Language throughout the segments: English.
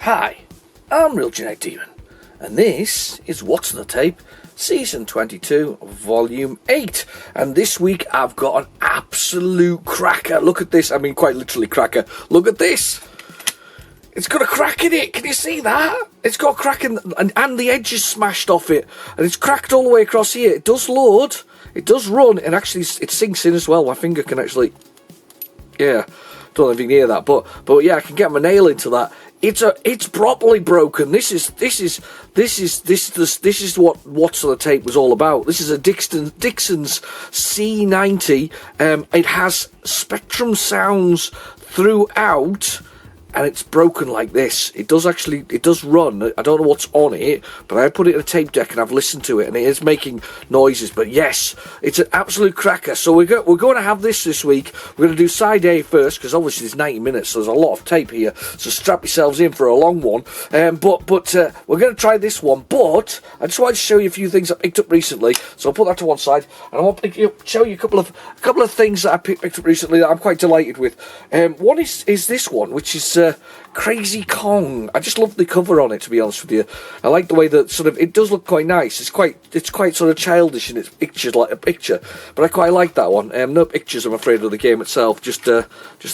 Hi, I'm Real Genetic Demon, and this is What's on the Tape, Season 22, Volume 8. And this week I've got an absolute cracker. Look at this, I mean quite literally cracker. Look at this. It's got a crack in it, can you see that? It's got a crack in, and the edge is smashed off it, and it's cracked all the way across here. It does load, it does run, and actually it sinks in as well. My finger can actually, yeah, don't know if you can hear that, but yeah, I can get my nail into that. It's properly broken. This is what What's on the Tape was all about. This is a Dixon's C90. It has Spectrum sounds throughout, and it's broken like this. It does run. I don't know what's on it, but I put it in a tape deck and I've listened to it, and it is making noises. But yes, it's an absolute cracker. So we're going to have this week. We're going to do side A first, because obviously there's 90 minutes, so there's a lot of tape here. So strap yourselves in for a long one. But we're going to try this one. But I just wanted to show you a few things I picked up recently. So I'll put that to one side, and I want to show you a couple of things that I picked up recently that I'm quite delighted with. One is this one, which is Crazy Kong. I just love the cover on it, to be honest with you. I like the way that sort of it does look quite nice. It's quite sort of childish in its pictures, like a picture, but I quite like that one. No pictures, I'm afraid, of the game itself, just the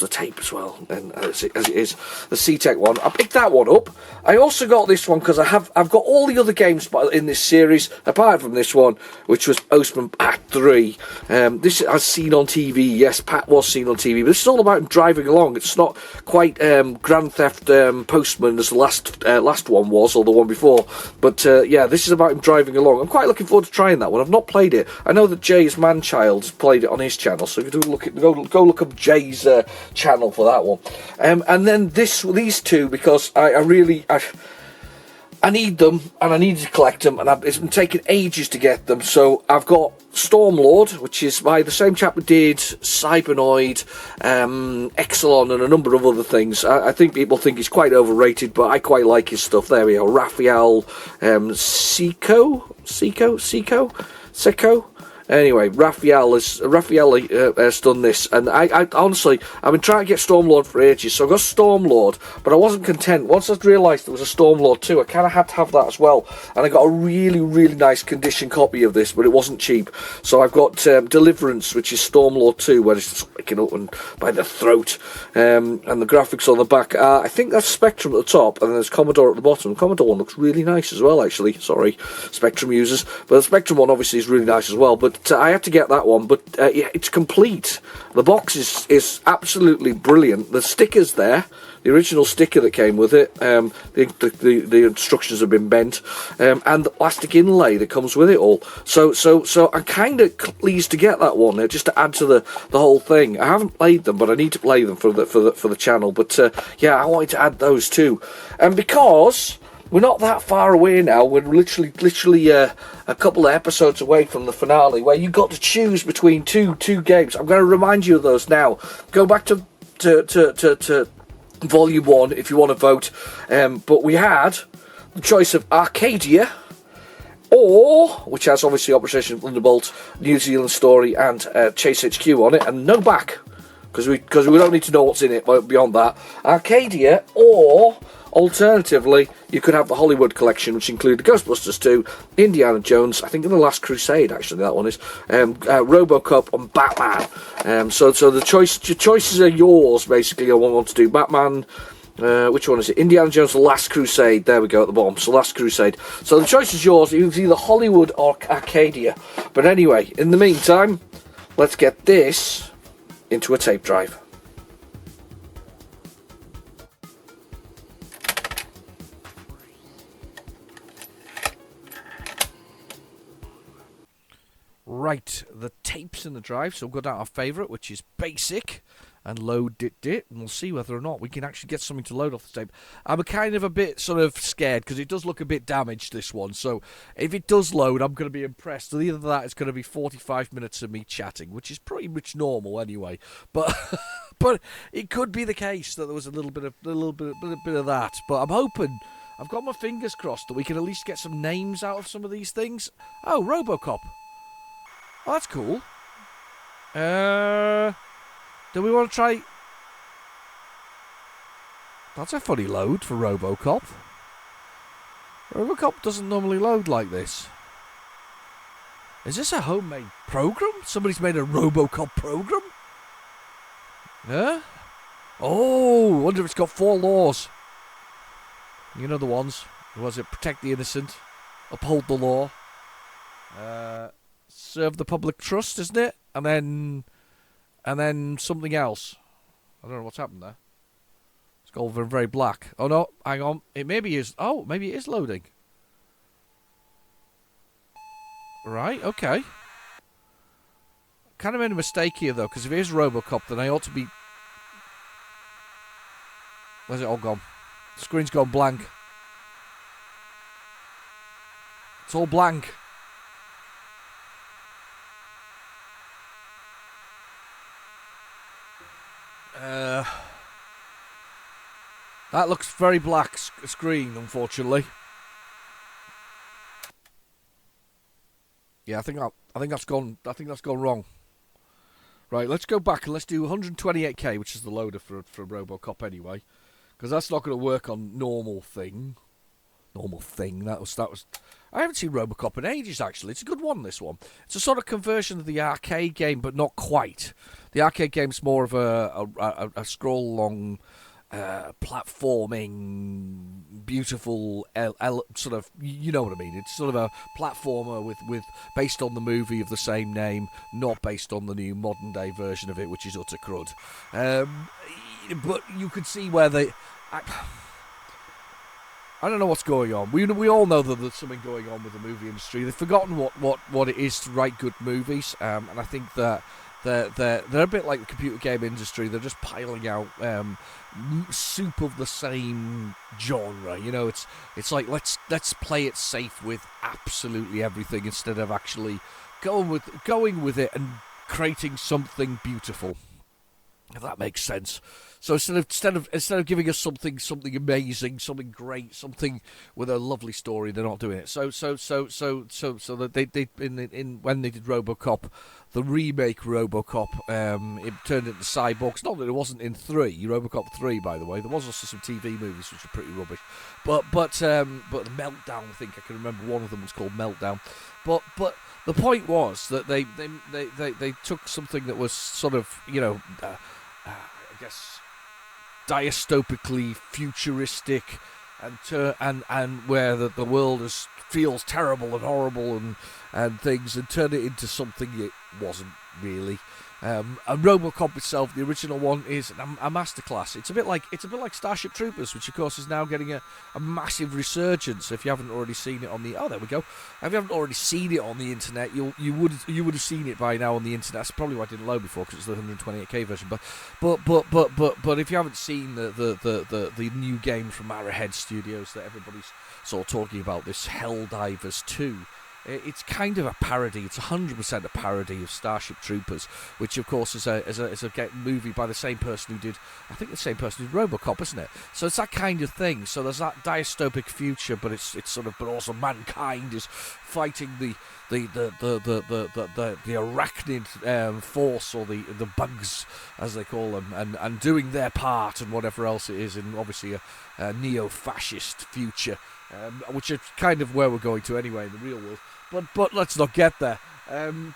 tape as well, and as it is the C-Tech one. I picked that one up. I also got this one because I've got all the other games in this series apart from this one, which was Postman Pat 3. This I was seen on TV. Yes, Pat was seen on TV, but this is all about him driving along. It's not quite Grand Theft Postman as the last one was, or the one before, but yeah, this is about him driving along. I'm quite looking forward to trying that one. I've not played it. I know that Jay's Manchild has played it on his channel, so if you do go look up Jay's channel for that one. And then these two, because I need them, and I need to collect them, and it's been taking ages to get them. So I've got Stormlord, which is by the same chap who did Cybernoid, Exelon, and a number of other things. I think people think he's quite overrated, but I quite like his stuff. There we are. Raphael Seco. Anyway, Raphael has done this, and I honestly, I've been trying to get Stormlord for ages, so I got Stormlord, but I wasn't content. Once I realised there was a Stormlord 2, I kind of had to have that as well, and I got a really, really nice condition copy of this, but it wasn't cheap. So I've got Deliverance, which is Stormlord 2, where it's just waking up and by the throat, and the graphics on the back. I think that's Spectrum at the top, and then there's Commodore at the bottom. The Commodore one looks really nice as well, actually. Sorry, Spectrum users, but the Spectrum one obviously is really nice as well. But I had to get that one, but yeah, it's complete. The box is absolutely brilliant. The sticker's there, the original sticker that came with it. The instructions have been bent, and the plastic inlay that comes with it all. So I'm kind of pleased to get that one just to add to the whole thing. I haven't played them, but I need to play them for the channel. But yeah, I wanted to add those too, and because we're not that far away now. We're literally a couple of episodes away from the finale, where you got to choose between two games. I'm going to remind you of those now. Go back to Volume 1 if you want to vote. But we had the choice of Arcadia, or, which has obviously Operation Thunderbolt, New Zealand Story, and Chase HQ on it, and no back, because we don't need to know what's in it beyond that. Arcadia, or alternatively, you could have the Hollywood collection, which included Ghostbusters 2, Indiana Jones, I think in The Last Crusade, actually, that one is, Robocop, and Batman. So the choices are yours, basically. I want to do Batman. Which one is it? Indiana Jones, The Last Crusade. There we go at the bottom. So Last Crusade. So the choice is yours. It was either Hollywood or Arcadia. But anyway, in the meantime, let's get this into a tape drive. Right, the tape's in the drive, so we'll go down our favourite, which is Basic, and load it, and we'll see whether or not we can actually get something to load off the tape. I'm kind of a bit sort of scared, because it does look a bit damaged, this one, so if it does load, I'm going to be impressed. Either that, it's going to be 45 minutes of me chatting, which is pretty much normal anyway, but but it could be the case that there was a little bit of that, but I'm hoping, I've got my fingers crossed that we can at least get some names out of some of these things. Oh, Robocop. Oh, that's cool. Do we want to try... That's a funny load for Robocop. Robocop doesn't normally load like this. Is this a homemade program? Somebody's made a Robocop program? Yeah? Oh, wonder if it's got 4 laws. You know the ones. Was it protect the innocent, uphold the law, serve the public trust, isn't it? And then something else. I don't know what's happened there. It's gone very, very black. Oh no, hang on. It maybe is. Oh, maybe it is loading. Right, okay. Kind of made a mistake here though, because if it is Robocop, then I ought to be. Where's it all gone? The screen's gone blank. It's all blank. That looks very black screen, unfortunately. Yeah, I think that's gone wrong. Right, let's go back and let's do 128K, which is the loader for Robocop anyway, because that's not going to work on normal thing. That was. I haven't seen Robocop in ages. Actually, it's a good one. This one. It's a sort of conversion of the arcade game, but not quite. The arcade game's more of a scroll along, platforming, beautiful, sort of. You know what I mean? It's sort of a platformer with based on the movie of the same name, not based on the new modern day version of it, which is utter crud. But you could see where they. I don't know what's going on. We all know that there's something going on with the movie industry. They've forgotten what it is to write good movies, and I think that they're a bit like the computer game industry. They're just piling out soup of the same genre. You know, it's like let's play it safe with absolutely everything instead of actually going with it and creating something beautiful. If that makes sense. So instead of giving us something amazing, something great, something with a lovely story, they're not doing it. So that they when they did RoboCop, the remake RoboCop, it turned into cyborgs. Not that it wasn't in RoboCop 3, by the way. There was also some TV movies which were pretty rubbish. But the Meltdown, I think I can remember one of them was called Meltdown. But the point was that they took something that was sort of, you know, I guess dystopically futuristic and where the world feels terrible and horrible and things, and turn it into something it wasn't really. And RoboCop itself, the original one, is a masterclass. It's a bit like Starship Troopers, which of course is now getting a massive resurgence. If you haven't already seen it on the if you haven't already seen it on the internet, you would have seen it by now on the internet. That's probably why I didn't load before, because it's the 128K version. But if you haven't seen the new game from Arrowhead Studios that everybody's sort of talking about, this Helldivers 2. It's kind of a parody. It's 100% a parody of Starship Troopers, which of course is a movie by the same person who did, I think the same person who did RoboCop, isn't it? So it's that kind of thing. So there's that dystopic future, but it's sort of, but also mankind is fighting the arachnid force, or the bugs as they call them, and doing their part and whatever else it is, in obviously a neo-fascist future. Which is kind of where we're going to anyway in the real world, but let's not get there. It's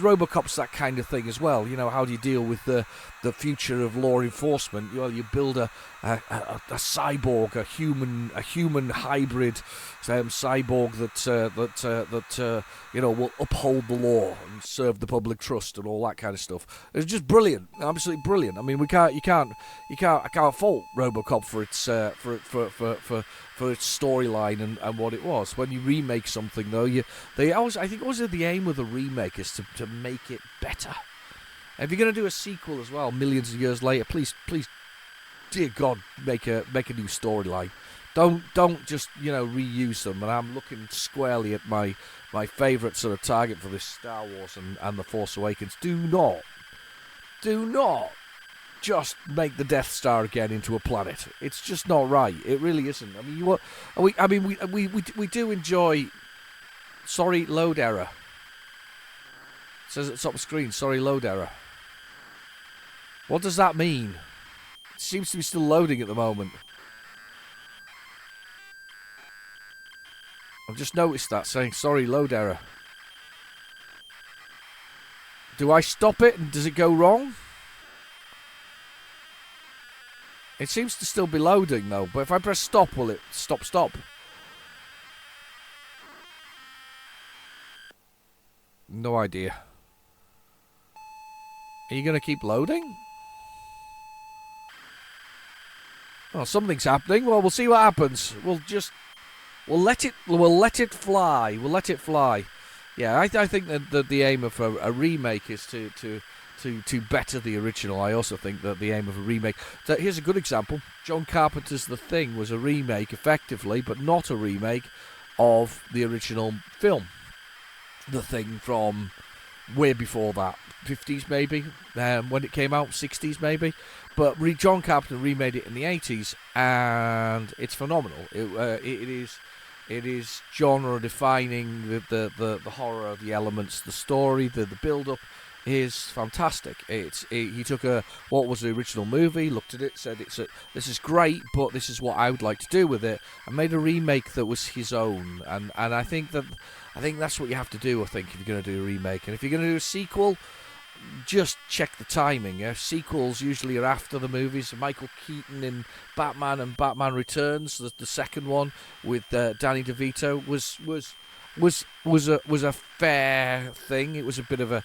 RoboCop's that kind of thing as well. You know, how do you deal with the future of law enforcement? Well, you build a cyborg, a human hybrid cyborg that you know, will uphold the law and serve the public trust and all that kind of stuff. It's just brilliant, absolutely brilliant. I mean, I can't fault RoboCop for its for its storyline and what it was. When you remake something, though, I think always the aim with a remake is to make it better. And if you're going to do a sequel as well, millions of years later, please, dear God, make a new storyline. Don't just, you know, reuse them. And I'm looking squarely at my favourite sort of target for this Star Wars and The Force Awakens. Do not just make the Death Star again into a planet. It's just not right. It really isn't. I mean, we do enjoy. Sorry, load error. It says at the top of the screen, sorry, load error. What does that mean? seems to be still loading at the moment. I've just noticed that, saying, sorry, load error. Do I stop it and does it go wrong? It seems to still be loading though, but if I press stop, will it stop? No idea. Are you going to keep loading? Oh, something's happening. Well, we'll see what happens. We'll let it fly. We'll let it fly. Yeah, I think that the aim of a remake is to better the original. I also think that the aim of a remake... So here's a good example. John Carpenter's The Thing was a remake, effectively, but not a remake of the original film. The Thing from way before that. 50s, maybe, when it came out. 60s, maybe. But John Carpenter remade it in the 80s, and it's phenomenal. It is genre-defining, the horror, the elements, the story, the build-up is fantastic. He took what was the original movie, looked at it, said this is great, but this is what I would like to do with it, and made a remake that was his own. And I think that's what you have to do. I think if you're going to do a remake, and if you're going to do a sequel, just check the timing. Sequels usually are after the movies. Michael Keaton in Batman and Batman Returns, the second one with Danny DeVito, was a fair thing. It was a bit of a...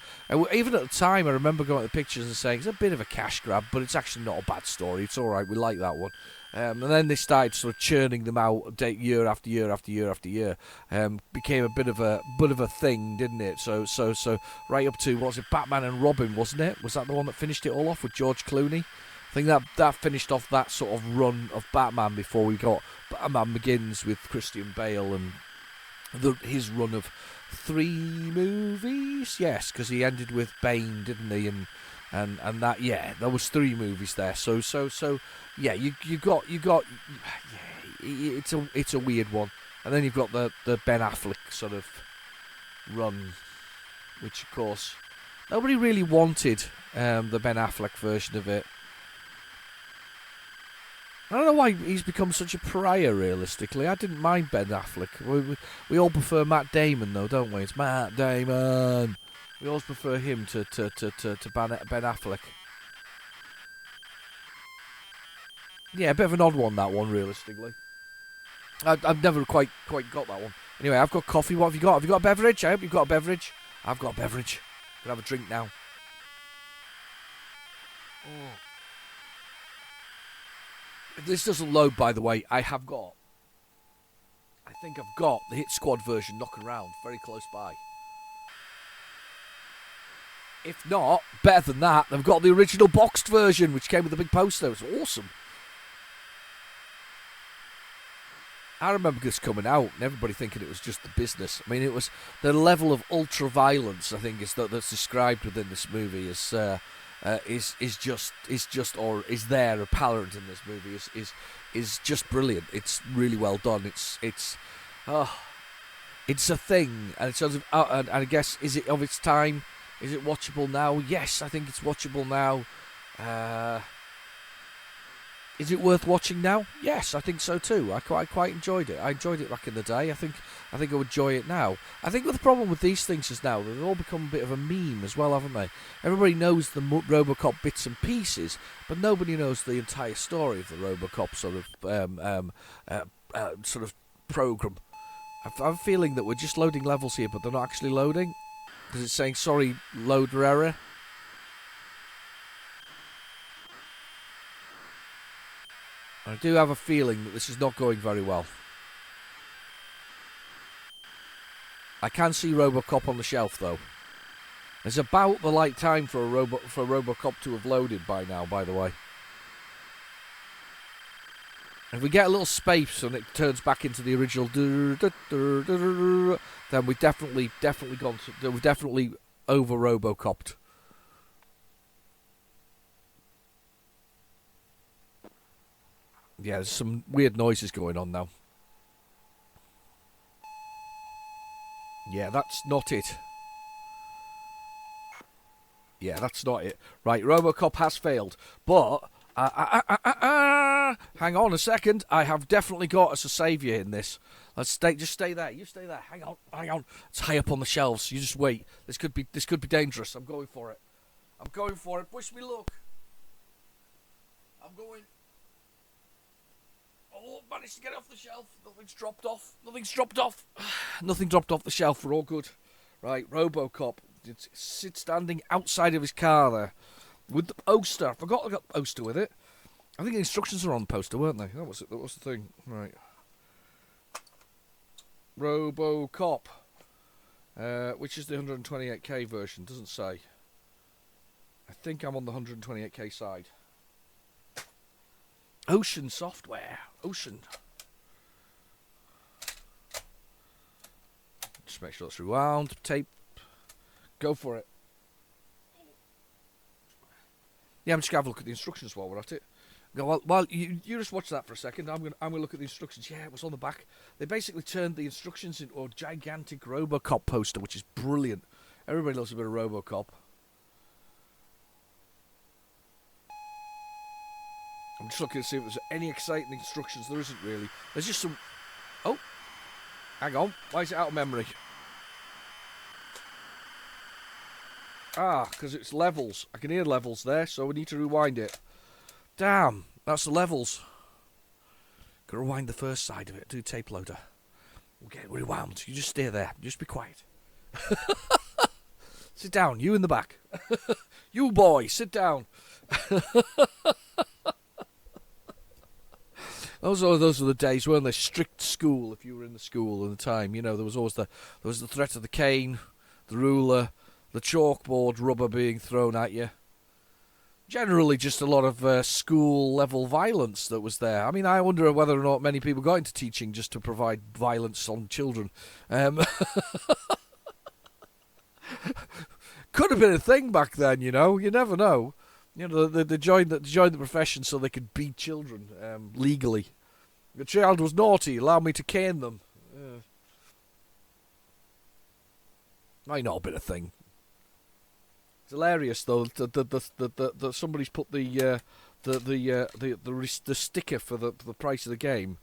Even at the time, I remember going at the pictures and saying, it's a bit of a cash grab, but it's actually not a bad story. It's all right. We like that one. And then they started sort of churning them out year after year after year after year. Became a bit of a thing, didn't it? So right up to, what was it, Batman and Robin, wasn't it? Was that the one that finished it all off with George Clooney? I think that finished off that sort of run of Batman before we got Batman Begins with Christian Bale and his run of 3 movies. Yes, because he ended with Bane, didn't he? And that, yeah, there was 3 movies there. So yeah, you got yeah, it's a weird one. And then you've got the Ben Affleck sort of run, which of course nobody really wanted, the Ben Affleck version of it. I don't know why he's become such a pariah, realistically. I didn't mind Ben Affleck. We all prefer Matt Damon, though, don't we? It's Matt Damon. We always prefer him to Ben Affleck. Yeah, a bit of an odd one, that one, realistically. I've never quite got that one. Anyway, I've got coffee. What have you got? Have you got a beverage? I hope you've got a beverage. I've got a beverage. I'm going to have a drink now. Oh. If this doesn't load, by the way, I think I've got the Hit Squad version knocking around, very close by. If not, better than that, I've got the original boxed version, which came with a big poster. It was awesome. I remember this coming out and everybody thinking it was just the business. I mean, it was the level of ultra violence, I think, that's described within this movie is there apparent in this movie is just brilliant. It's really well done. It's a thing, and it's sort of, and I guess, is it of its time? Is it watchable now? Yes, I think it's watchable now. Is it worth watching now? Yes, I think so too. I quite enjoyed it. I enjoyed it back in the day. I think I would enjoy it now. I think the problem with these things is now they've all become a bit of a meme as well, haven't they? Everybody knows the RoboCop bits and pieces, but nobody knows the entire story of the RoboCop sort of program. I'm feeling that we're just loading levels here, but they're not actually loading because it's saying sorry, loader error. I do have a feeling that this is not going very well. I can see RoboCop on the shelf, though. It's about the right time for RoboCop to have loaded by now, by the way. If we get a little space and it turns back into the original, then we've definitely over RoboCopped. Yeah, there's some weird noises going on now. Yeah, that's not it. Yeah, that's not it. Right, RoboCop has failed. But Hang on a second. I have definitely got us a saviour in this. Just stay there. You stay there. Hang on. It's high up on the shelves. You just wait. This could be dangerous. I'm going for it. Wish me luck. I'm going. Oh, managed to get it off the shelf. Nothing's dropped off. Nothing dropped off the shelf. We're all good. Right, RoboCop. It's standing outside of his car there with the poster. I forgot I got the poster with it. I think the instructions are on the poster, weren't they? That was it. That was the thing. Right. RoboCop. Which is the 128k version? Doesn't say. I think I'm on the 128k side. Ocean Software. Ocean. Just make sure it's rewound. Tape. Go for it. Yeah, I'm just going to have a look at the instructions while we're at it. Go, well, you just watch that for a second. I'm gonna look at the instructions. Yeah, it was on the back. They basically turned the instructions into a gigantic RoboCop poster, which is brilliant. Everybody loves a bit of RoboCop. I'm just looking to see if there's any exciting instructions. There isn't really. There's just some... Oh! Hang on. Why is it out of memory? Ah, because it's levels. I can hear levels there, so we need to rewind it. Damn, that's the levels. Gotta rewind the first side of it. Do tape loader. We'll get it rewound. You just stay there. Just be quiet. Sit down. You in the back. You boy, sit down. Those were the days, weren't they? Strict school. If you were in the school at the time, you know there was always the threat of the cane, the ruler, the chalkboard, rubber being thrown at you. Generally, just a lot of school-level violence that was there. I mean, I wonder whether or not many people got into teaching just to provide violence on children. Could have been a thing back then, you know. You never know. You know, they joined the profession so they could beat children legally. The child was naughty. Allow me to cane them. Might not have been a thing. It's hilarious though that somebody's put the sticker for the price of the game.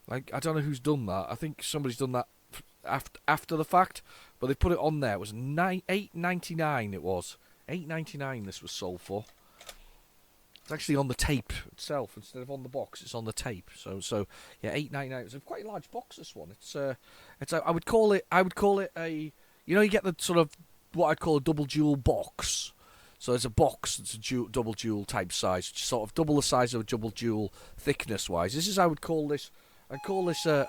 Like, I don't know who's done that. I think somebody's done that after the fact, but they put it on there. It was $8.99. It was $8.99. This was sold for. It's actually on the tape itself instead of on the box. It's on the tape. So yeah, $8.99. It's a quite large box. This one. I would call it a. You know, you get the sort of what I'd call a double jewel box. So it's a box that's a double jewel type size, which is sort of double the size of a double jewel thickness wise. This is I would call this. I'd call this a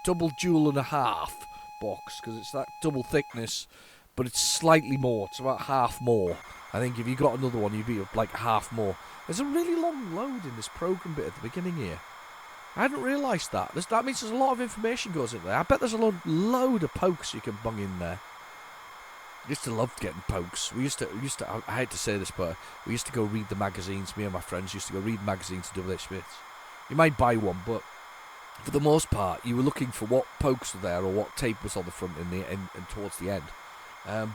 double jewel and a half box because it's that double thickness, but it's slightly more. It's about half more. I think if you got another one, you'd be like half more. There's a really long load in this program bit at the beginning here. I hadn't realised that. That means there's a lot of information goes in there. I bet there's a load of pokes you can bung in there. I used to love getting pokes. We used to. I hate to say this, but we used to go read the magazines. Me and my friends used to go read magazines to WH Smith's. You might buy one, but for the most part, you were looking for what pokes were there or what tape was on the front and towards the end.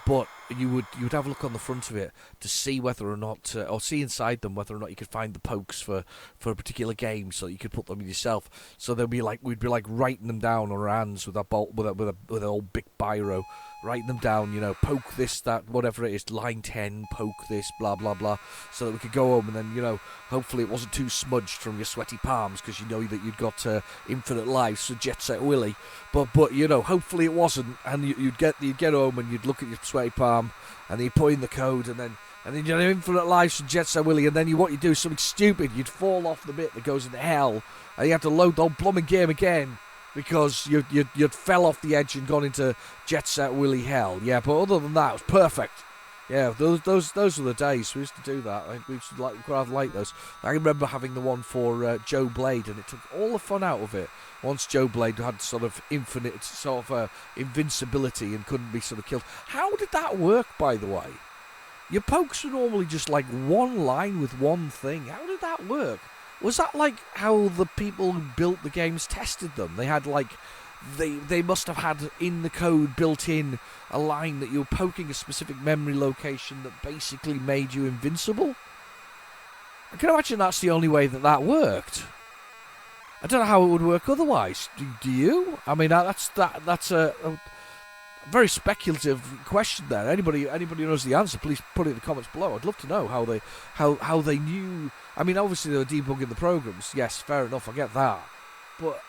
But you would have a look on the front of it to see whether or not, or see inside them whether or not you could find the pokes for a particular game, so you could put them in yourself. So we'd be like writing them down on our hands with an old big biro, writing them down. You know, poke this, that, whatever it is, line 10, poke this, blah blah blah, so that we could go home and then, you know, hopefully it wasn't too smudged from your sweaty palms because you know that you'd got infinite lives for Jet Set Willy. But you know, hopefully it wasn't, and you'd get home and you'd look at your sweaty palm, and then you put in the code, and then you have infinite lives from Jet Set Willy, and then what you do is something stupid. You'd fall off the bit that goes into hell, and you have to load the whole blooming game again because you'd fell off the edge and gone into Jet Set Willy hell. Yeah, but other than that, it was perfect. Yeah, those were the days. We used to do that. We used to rather like those. I remember having the one for Joe Blade, and it took all the fun out of it. Once Joe Blade had sort of infinite sort of invincibility and couldn't be sort of killed. How did that work, by the way? Your pokes were normally just like one line with one thing. How did that work? Was that like how the people who built the games tested them? They had like, they must have had in the code built in a line that you were poking a specific memory location that basically made you invincible? I can imagine that's the only way that worked. I don't know how it would work otherwise. Do you? I mean, that's a very speculative question there. Anybody who knows the answer, please put it in the comments below. I'd love to know how they knew. I mean, obviously they were debugging the programs. Yes, fair enough. I get that. But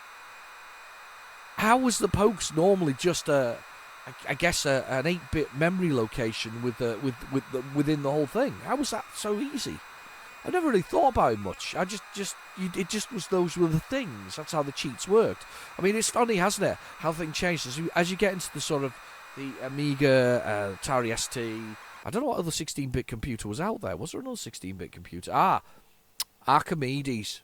how was the pokes normally just an 8-bit memory location within the whole thing? How was that so easy? I never really thought about it much. It just was, those were the things. That's how the cheats worked. I mean, it's funny, hasn't it, how things changed as you get into the sort of the Amiga, Atari ST. I don't know what other 16-bit computer was out there. Was there another 16-bit computer? Archimedes.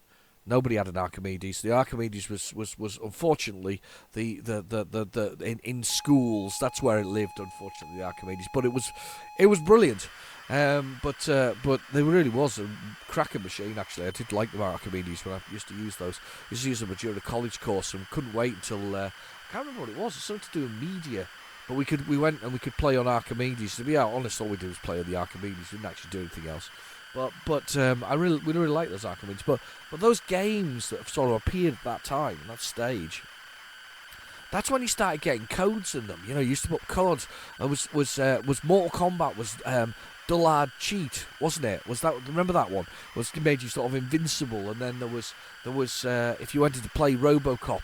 Nobody had an Archimedes. The Archimedes was unfortunately in schools. That's where it lived. Unfortunately, the Archimedes, but it was brilliant. But there really was a cracker machine. Actually, I did like the Archimedes when I used to use those. I used to use them during a college course and couldn't wait until I can't remember what it was. It's something to do with media. But we went and we could play on Archimedes. To be honest, all we did was play on the Archimedes. We didn't actually do anything else. But we really like those Archimedes. But those games that sort of appeared at that time, that stage, that's when you started getting codes in them. You know, you used to put codes. Was Mortal Kombat was Dullard Cheat, wasn't it? Remember that one? It made you sort of invincible, and then there was if you wanted to play RoboCod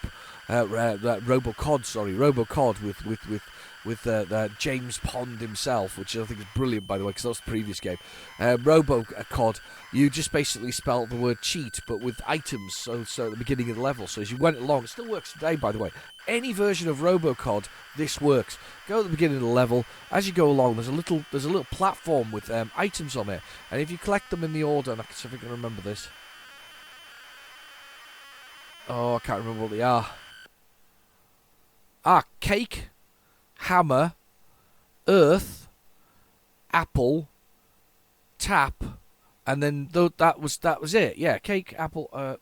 with James Pond himself, which I think is brilliant, by the way, because that was the previous game. RoboCod, you just basically spelled the word cheat, but with items, so at the beginning of the level. So as you went along, it still works today, by the way. Any version of RoboCod, this works. Go at the beginning of the level. As you go along, there's a little platform with items on it, and if you collect them in the order, and I can see if I can remember this. Oh, I can't remember what they are. Cake, hammer, earth, apple, tap, and then that was it. Yeah, cake, apple.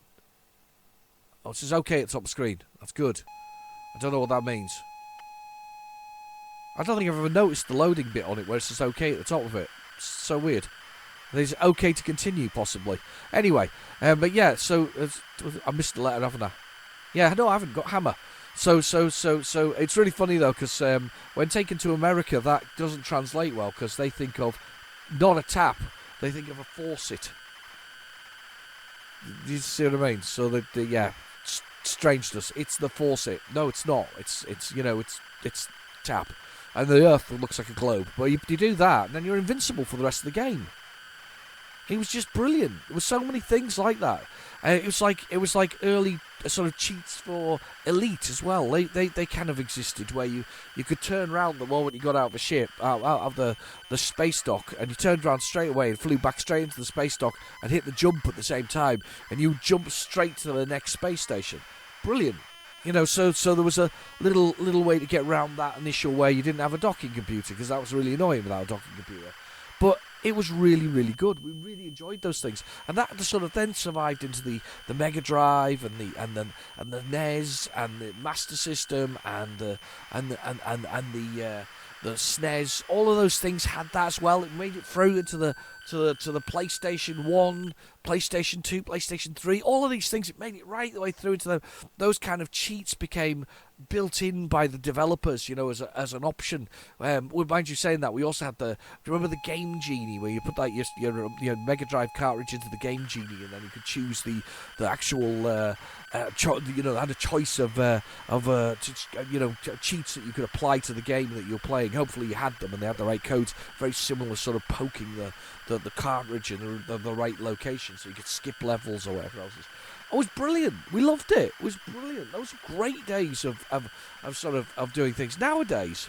It says OK at the top of the screen. That's good. I don't know what that means. I don't think I've ever noticed the loading bit on it where it says OK at the top of it. It's so weird. There's OK to continue, possibly. Anyway, but yeah, so I missed the letter, haven't I? Yeah, no, I haven't got hammer. So it's really funny though, because when taken to America, that doesn't translate well, because they think of not a tap, they think of a faucet. You see what I mean? So strangeness. It's the faucet. No, it's not. It's tap, and the earth looks like a globe. But you do that, and then you're invincible for the rest of the game. It was just brilliant. There were so many things like that. It was like early sort of cheats for Elite as well. They kind of existed where you could turn around the moment you got out of the ship, out of the space dock, and you turned around straight away and flew back straight into the space dock and hit the jump at the same time, and you jump straight to the next space station. Brilliant. You know, so there was a little way to get around that initial way you didn't have a docking computer, because that was really annoying without a docking computer. But it was really, really good. We really enjoyed those things, and that sort of then survived into the Mega Drive and the NES and the Master System and the SNES. All of those things had that as well. It made it through into the PlayStation 1, PlayStation 2, PlayStation 3. All of these things, it made it right the way through into those kind of cheats became built in by the developers, you know, as an option. Would mind you saying that, we also had do you remember the Game Genie, where you put that your Mega Drive cartridge into the Game Genie, and then you could choose the actual had a choice of cheats that you could apply to the game that you're playing. Hopefully you had them and they had the right codes. Very similar, sort of poking the cartridge in the right location so you could skip levels or whatever else. It was brilliant. We loved it. It was brilliant. Those were great days of doing things. Nowadays,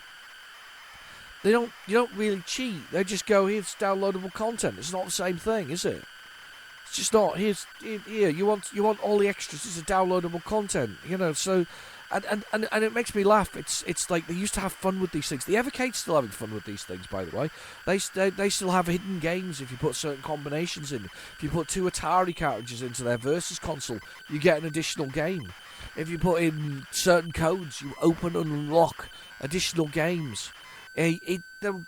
you don't really cheat. They just go, here's downloadable content. It's not the same thing, is it? It's just not. Here. You want all the extras. It's a downloadable content. You know. So, and it makes me laugh. It's like they used to have fun with these things. The Evercade's still having fun with these things, by the way. They still have hidden games if you put certain combinations in. If you put 2 Atari cartridges into their Versus console, you get an additional game. If you put in certain codes, you open and unlock additional games. They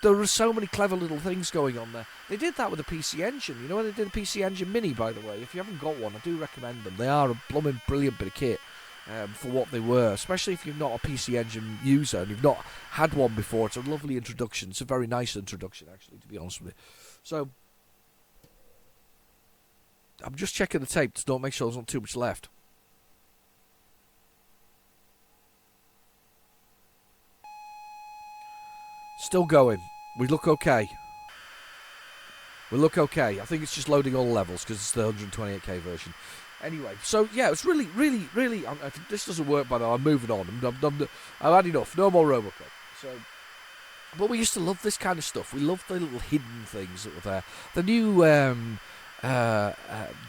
there are so many clever little things going on there. They did that with the PC Engine. You know, they did a PC Engine Mini, by the way. If you haven't got one, I do recommend them. They are a blooming brilliant bit of kit for what they were, especially if you're not a PC Engine user and you've not had one before. It's a lovely introduction. It's a very nice introduction, actually, to be honest with you. So, I'm just checking the tape to don't make sure there's not too much left. Still going. We look okay. We look okay. I think it's just loading all levels because it's the 128k version. Anyway, so yeah, it's really. If this doesn't work by now, I'm moving on. I've had enough. No more Robocop. So, but we used to love this kind of stuff. We loved the little hidden things that were there. The new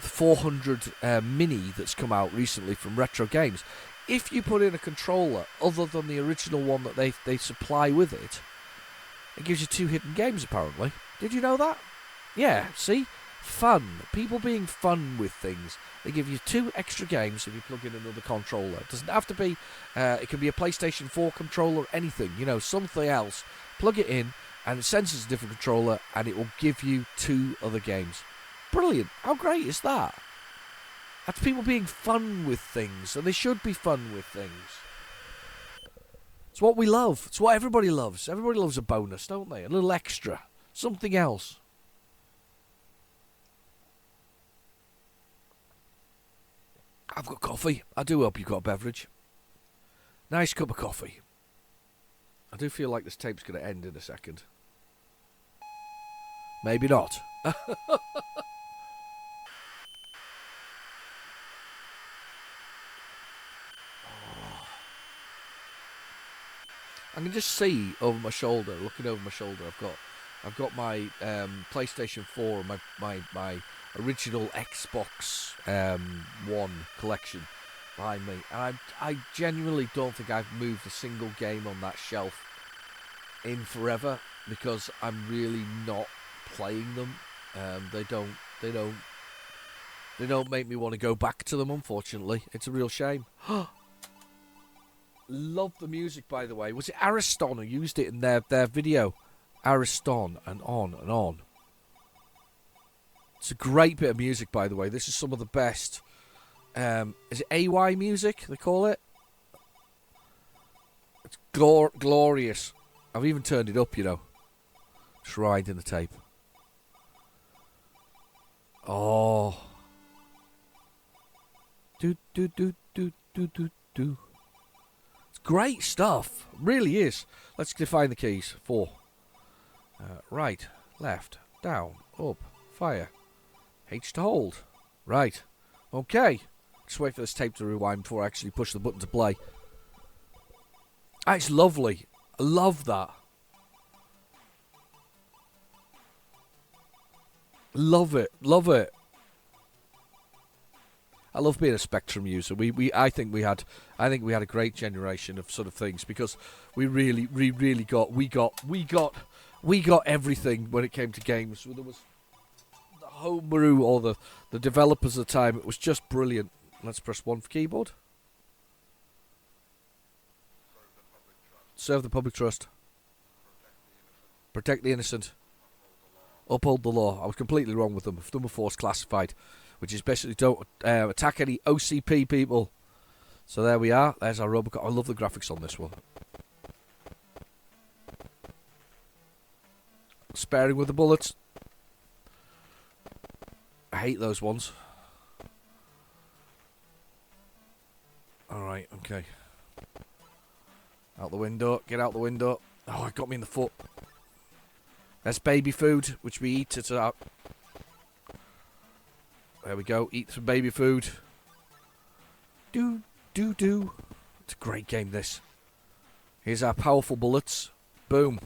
400 Mini that's come out recently from Retrogames. If you put in a controller other than the original one that they supply with it, it gives you 2 hidden games, apparently. Did you know that? Yeah, see? Fun. People being fun with things. They give you 2 extra games if you plug in another controller. It doesn't have to be, it can be a PlayStation 4 controller, anything, you know, something else. Plug it in, and it senses a different controller, and it will give you 2 other games. Brilliant. How great is that? That's people being fun with things, and they should be fun with things. It's what we love. It's what everybody loves. Everybody loves a bonus, don't they? A little extra. Something else. I've got coffee. I do hope you've got a beverage. Nice cup of coffee. I do feel like this tape's going to end in a second. Maybe not. I can just see over my shoulder, looking over my shoulder, I've got my PlayStation 4 and my original Xbox One collection behind me. And I genuinely don't think I've moved a single game on that shelf in forever because I'm really not playing them. They don't make me want to go back to them, unfortunately. It's a real shame. Love the music, by the way. Was it Ariston who used it in their video? Ariston and on and on. It's a great bit of music, by the way. This is some of the best. Is it AY music, they call it? It's glorious. I've even turned it up, you know. Just riding the tape. Oh. Do. Great stuff, really is. Let's define the keys. 4. Right, left, down, up, fire. H to hold. Right. Okay. Just wait for this tape to rewind before I actually push the button to play. It's lovely. I love that. Love it. Love it. I love being a Spectrum user. I think we had a great generation of sort of things because we got everything when it came to games. There was the homebrew or the developers at the time. It was just brilliant. Let's press 1 for keyboard. Serve the public trust. Protect the innocent. Uphold the law. I was completely wrong with them. Number 4 is classified, which is basically don't attack any OCP people. So there we are. There's our Robocop. I love the graphics on this one. Sparing with the bullets. I hate those ones. Alright, okay. Out the window. Get out the window. Oh, it got me in the foot. That's baby food, which we eat at our... There we go. Eat some baby food. Do. It's a great game, this. Here's our powerful bullets. Boom.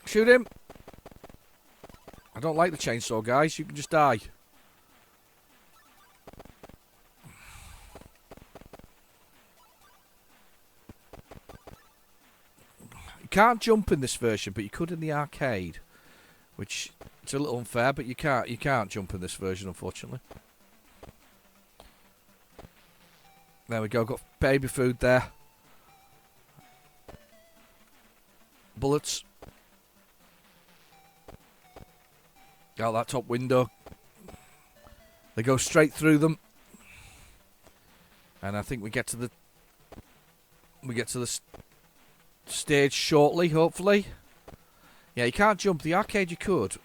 Shoot him. I don't like the chainsaw, guys. You can just die. You can't jump in this version, but you could in the arcade. Which, it's a little unfair, but you can't jump in this version, unfortunately. There we go, got baby food there. Bullets. Out that top window. They go straight through them. And I think we get to the stage shortly, hopefully. Yeah, you can't jump. The arcade you could.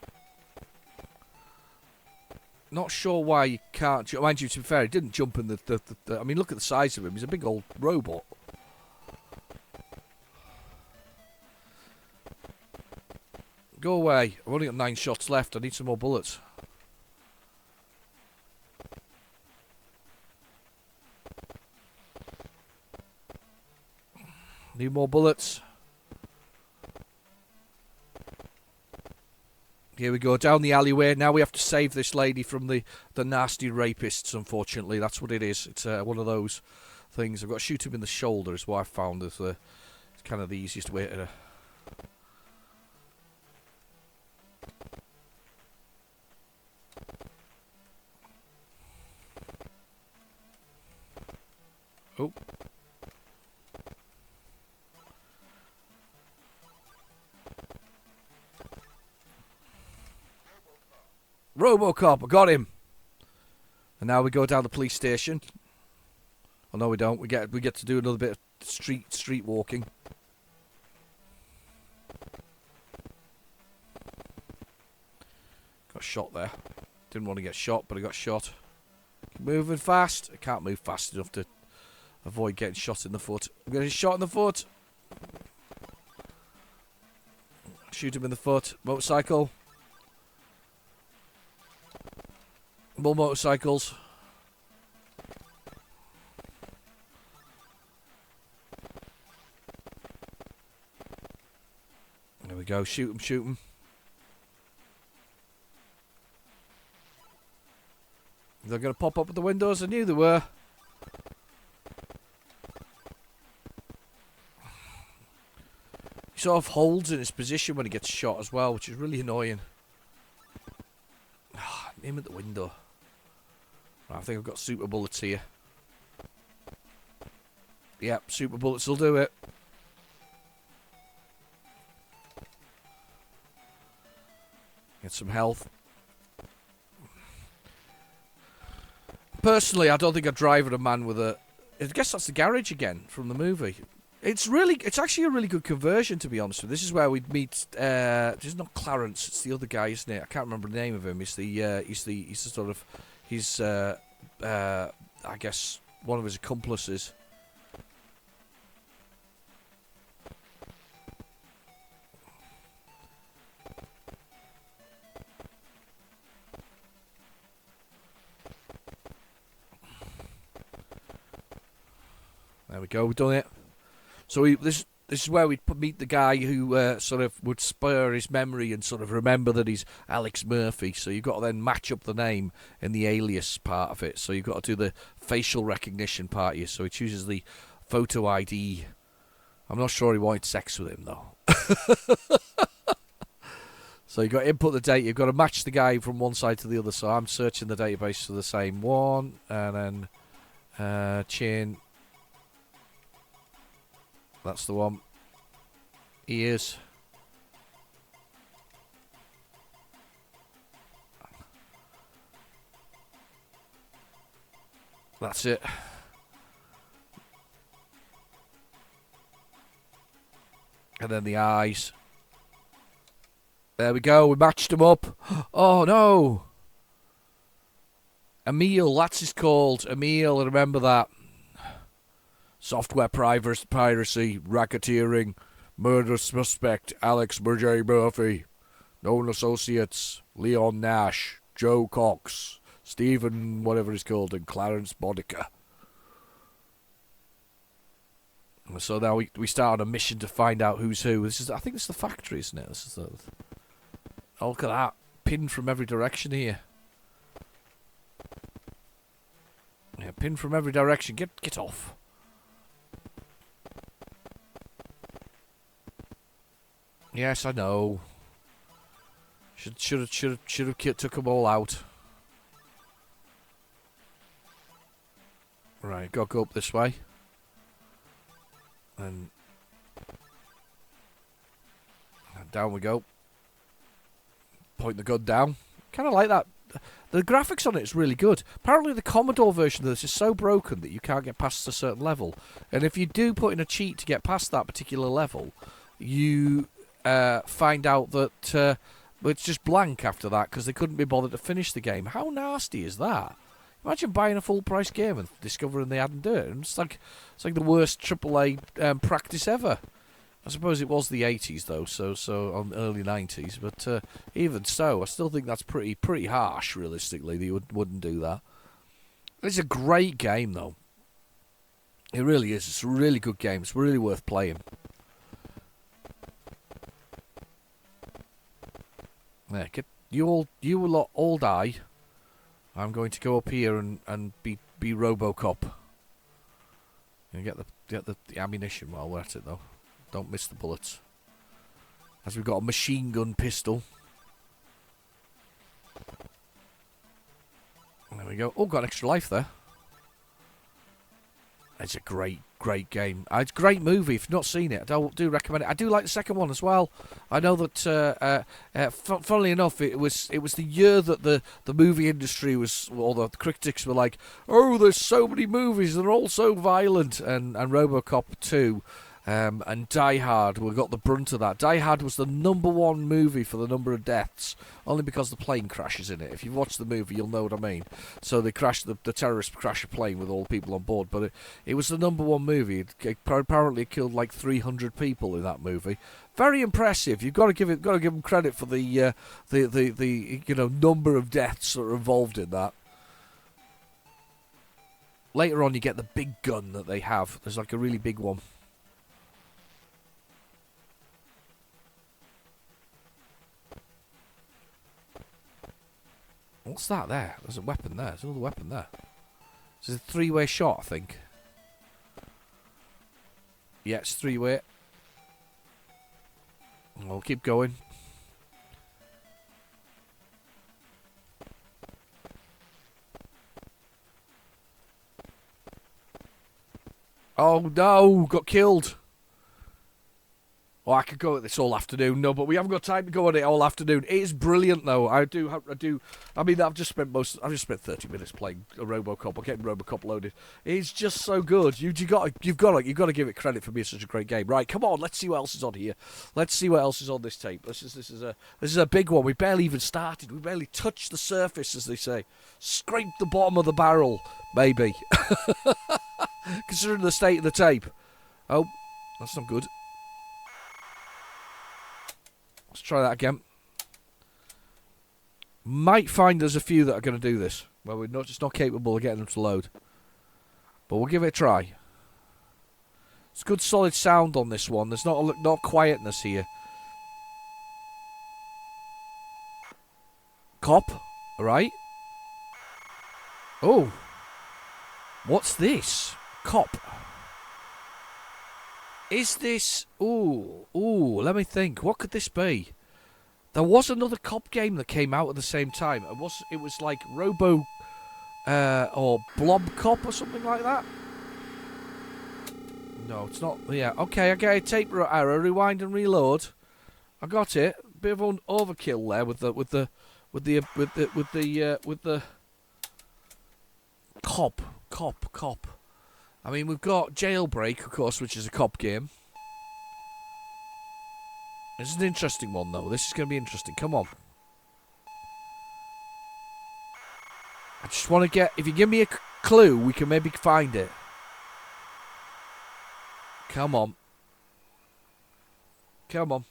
Not sure why you can't jump. Mind you, to be fair, he didn't jump in the I mean, look at the size of him. He's a big old robot. Go away. I've only got 9 shots left. I need some more bullets. Need more bullets. Here we go, down the alleyway. Now we have to save this lady from the nasty rapists, unfortunately. That's what it is. It's one of those things. I've got to shoot him in the shoulder, is what I found. It's kind of the easiest way to... Oh. Robocop, I got him. And now we go down the police station. Oh no, we don't. We get to do another bit of street walking. Got shot there. Didn't want to get shot, but I got shot. Moving fast. I can't move fast enough to avoid getting shot in the foot. I'm getting shot in the foot. Shoot him in the foot. Motorcycle. More motorcycles. There we go. Shoot him, shoot him. They're going to pop up at the windows. I knew they were. He sort of holds in his position when he gets shot as well, which is really annoying. Him at the window. Right, I think I've got super bullets here. Yep, super bullets will do it. Get some health. Personally, I don't think I'd drive at a man with a... I guess that's the garage again from the movie. It's actually a really good conversion, to be honest with you. This is where we'd meet. It's not Clarence. It's the other guy, isn't it? I can't remember the name of him. He's the sort of, I guess one of his accomplices. There we go. We've done it. So this is where we'd meet the guy who sort of would spur his memory and sort of remember that he's Alex Murphy. So you've got to then match up the name in the alias part of it. So you've got to do the facial recognition part here. So he chooses the photo ID. I'm not sure he wanted sex with him, though. So you've got to input the date. You've got to match the guy from one side to the other. So I'm searching the database for the same one. And then chain... That's the one. Ears. That's it. And then the eyes. There we go. We matched them up. Oh, no. Emil, that's his called. Emil, I remember that. Software piracy, racketeering, murder suspect, Alex Murphy, known associates, Leon Nash, Joe Cox, Stephen, whatever he's called, and Clarence Bodica. So now we start on a mission to find out who's who. I think this is the factory, isn't it? Oh, look at that. Pinned from every direction here. Yeah, pinned from every direction. Get off. Yes, I know. Should have took them all out. Right, got to go up this way. And Down we go. Point the gun down. Kind of like that. The graphics on it is really good. Apparently the Commodore version of this is so broken that you can't get past a certain level. And if you do put in a cheat to get past that particular level, you find out that it's just blank after that because they couldn't be bothered to finish the game. How nasty is that? Imagine buying a full-price game and discovering they hadn't done it. It's like the worst AAA practice ever. I suppose it was the 80s though, so on early 90s. But even so, I still think that's pretty harsh, realistically. That you wouldn't do that. It's a great game though. It really is. It's a really good game. It's really worth playing. There, you will all die. I'm going to go up here and be RoboCop. And get the ammunition while we're at it though. Don't miss the bullets. As we've got a machine gun pistol. There we go. Oh, got an extra life there. It's a great game. It's a great movie. If you've not seen it, I do recommend it. I do like the second one as well. I know that, funnily enough, it was the year that the movie industry was, or the critics were like, oh, there's so many movies, they're all so violent, and RoboCop 2 and Die Hard got the brunt of that. Die Hard was the #1 movie for the number of deaths, only because the plane crashes in it. If you've watched the movie, you'll know what I mean. So they crashed, the terrorists crashed a plane with all the people on board, but it was the #1 movie. Apparently it killed like 300 people in that movie. Very impressive. You've got to give them credit for the number of deaths that are involved in that. Later on, you get the big gun that they have. There's like a really big one. What's that there? There's a weapon there. There's another weapon there. It's a 3-way shot, I think. Yeah, it's 3-way. We'll keep going. Oh no, got killed. Oh, I could go at this all afternoon. No, but we haven't got time to go on it all afternoon. It is brilliant, though. I do. I mean, I've just spent 30 minutes playing a RoboCop or getting RoboCop loaded. It's just so good. You've got to give it credit for being such a great game. Right, come on. Let's see what else is on here. Let's see what else is on this tape. This is a big one. We barely even started. We barely touched the surface, as they say. Scraped the bottom of the barrel, maybe. Considering the state of the tape. Oh, that's not good. Let's try that again. Might find there's a few that are going to do this. Well, we're just not capable of getting them to load. But we'll give it a try. It's good solid sound on this one. There's not quietness here. Cop. Alright. Oh. What's this? Cop. Is this... Ooh, let me think. What could this be? There was another cop game that came out at the same time. It was like Robo... or Blob Cop or something like that? No, it's not... Yeah, okay, I get a tape arrow, rewind and reload. I got it. Bit of an overkill there with the cop. I mean, we've got Jailbreak, of course, which is a cop game. This is an interesting one, though. This is going to be interesting. Come on. I just want to get... If you give me a clue, we can maybe find it. Come on. Come on.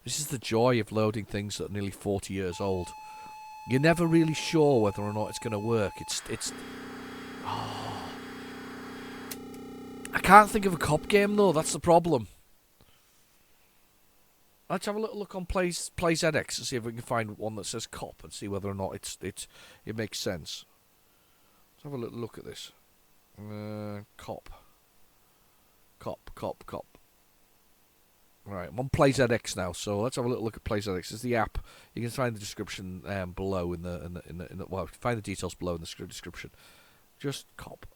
This is the joy of loading things that are nearly 40 years old. You're never really sure whether or not it's going to work. It's... Oh. I can't think of a cop game, though. That's the problem. Let's have a little look on PlayZX and see if we can find one that says cop and see whether or not it makes sense. Let's have a little look at this. Cop. Right, I'm on PlayZX now, so let's have a little look at PlayZX. It's the app. You can find the description below in the well, find the details below in the description. Just cop.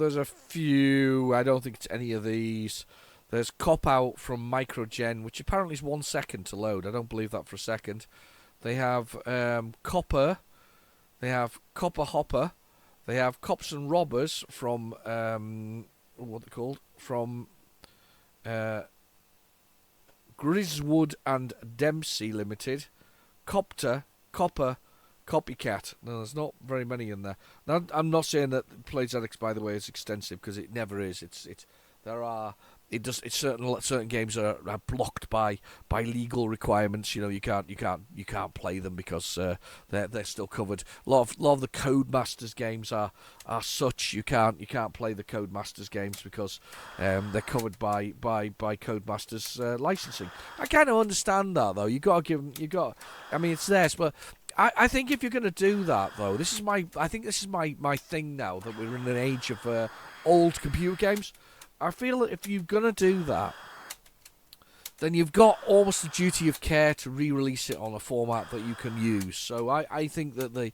There's a few. I don't think it's any of these. There's Cop Out from Microgen, which apparently is 1 second to load. I don't believe that for a second. They have Copper. They have Copper Hopper. They have Cops and Robbers from what they're called, from Griswood and Dempsey Limited. Copter, Copper, Copycat. No, there's not very many in there. Now, I'm not saying that PlayZX, by the way, is extensive, because it never is. Certain games are blocked by legal requirements. You know, you can't play them because they're still covered. A lot of the Codemasters games are such. You can't play the Codemasters games because they're covered by Codemasters licensing. I kind of understand that, though. I mean, it's theirs, but I think if you're going to do that, though, this is my thing now, that we're in an age of old computer games. I feel that if you're going to do that, then you've got almost a duty of care to re-release it on a format that you can use. So I think that there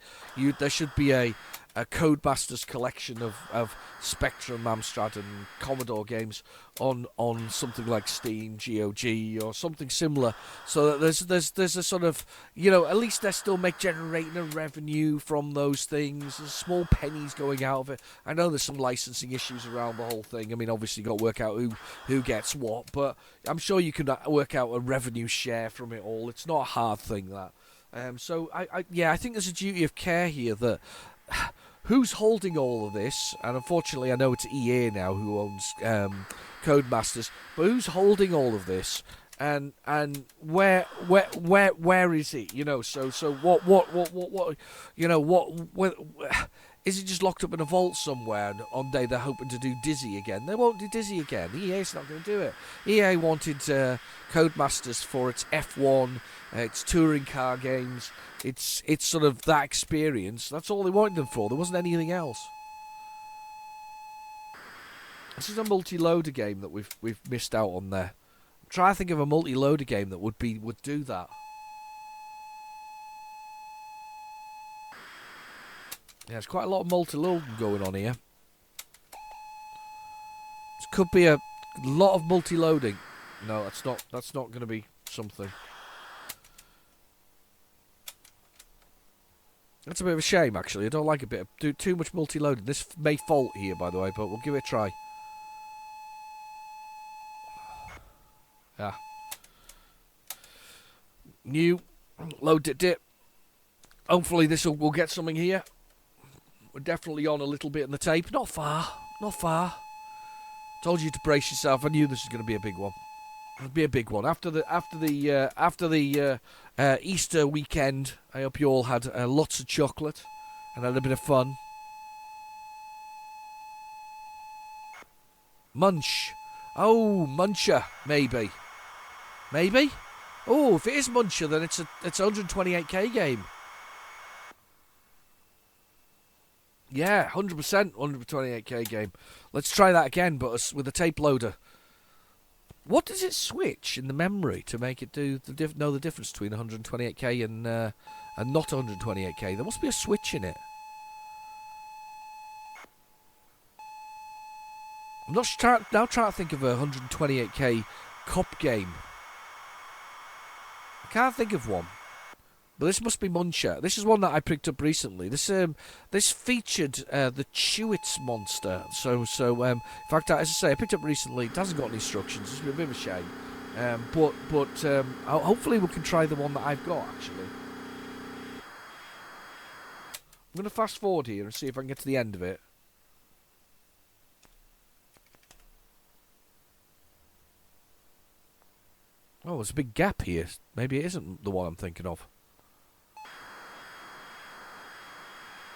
should be a Codemasters collection of Spectrum, Amstrad and Commodore games on something like Steam, GOG or something similar, so that there's a sort of, you know, at least they're still generating a revenue from those things. There's small pennies going out of it. I know there's some licensing issues around the whole thing. I mean, obviously you've got to work out who gets what, but I'm sure you can work out a revenue share from it all. It's not a hard thing, that. So I think there's a duty of care here that who's holding all of this, and unfortunately I know it's EA now who owns Codemasters, but who's holding all of this, and where is it? You know, so what you know, what is it just locked up in a vault somewhere, and one day they're hoping to do Dizzy again? They won't do Dizzy again. EA's not going to do it. EA wanted Codemasters for its F1, its touring car games. It's sort of that experience. That's all they wanted them for. There wasn't anything else. This is a multi-loader game that we've missed out on there. Try to think of a multi-loader game that would do that. Yeah, there's quite a lot of multi-loading going on here. This could be a lot of multi-loading. No, that's not going to be something. That's a bit of a shame, actually. I don't like a bit of too much multi-loading. This may fault here, by the way, but we'll give it a try. Yeah. New. Load it. Hopefully we'll get something here. We're definitely on a little bit in the tape. Not far. Told you to brace yourself. I knew this was going to be a big one. It'll be a big one. After the Easter weekend, I hope you all had lots of chocolate and had a bit of fun. Munch. Oh, Muncher, maybe. Oh, if it is Muncher, then it's a 128k game. Yeah, 100% 128k game. Let's try that again, but with a tape loader. What does it switch in the memory to make it know the difference between 128k and not 128k? There must be a switch in it. I'm not trying to think of a 128k cop game. I can't think of one. But this must be Muncher. This is one that I picked up recently. This featured the Chewits monster. So in fact, as I say, I picked it up recently. It hasn't got any instructions. It's a bit of a shame. But hopefully we can try the one that I've got, actually. I'm going to fast forward here and see if I can get to the end of it. Oh, there's a big gap here. Maybe it isn't the one I'm thinking of.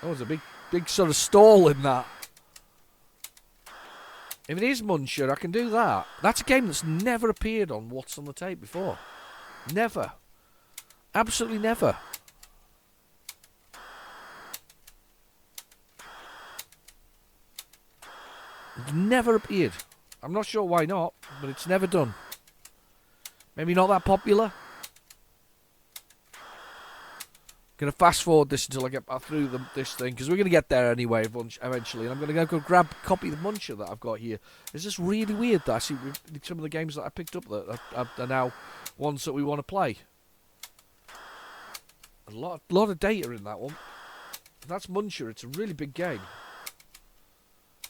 Oh, there's a big sort of stall in that. If it is Muncher, I can do that. That's a game that's never appeared on What's on the Tape before. Never. Absolutely never. It's never appeared. I'm not sure why not, but it's never done. Maybe not that popular. Going to fast forward this until I get through this thing, because we're going to get there anyway eventually. And I'm going to go grab a copy of the Muncher that I've got here. It's just really weird that I see some of the games that I picked up that are now ones that we want to play. A lot of data in that one. That's Muncher. It's a really big game.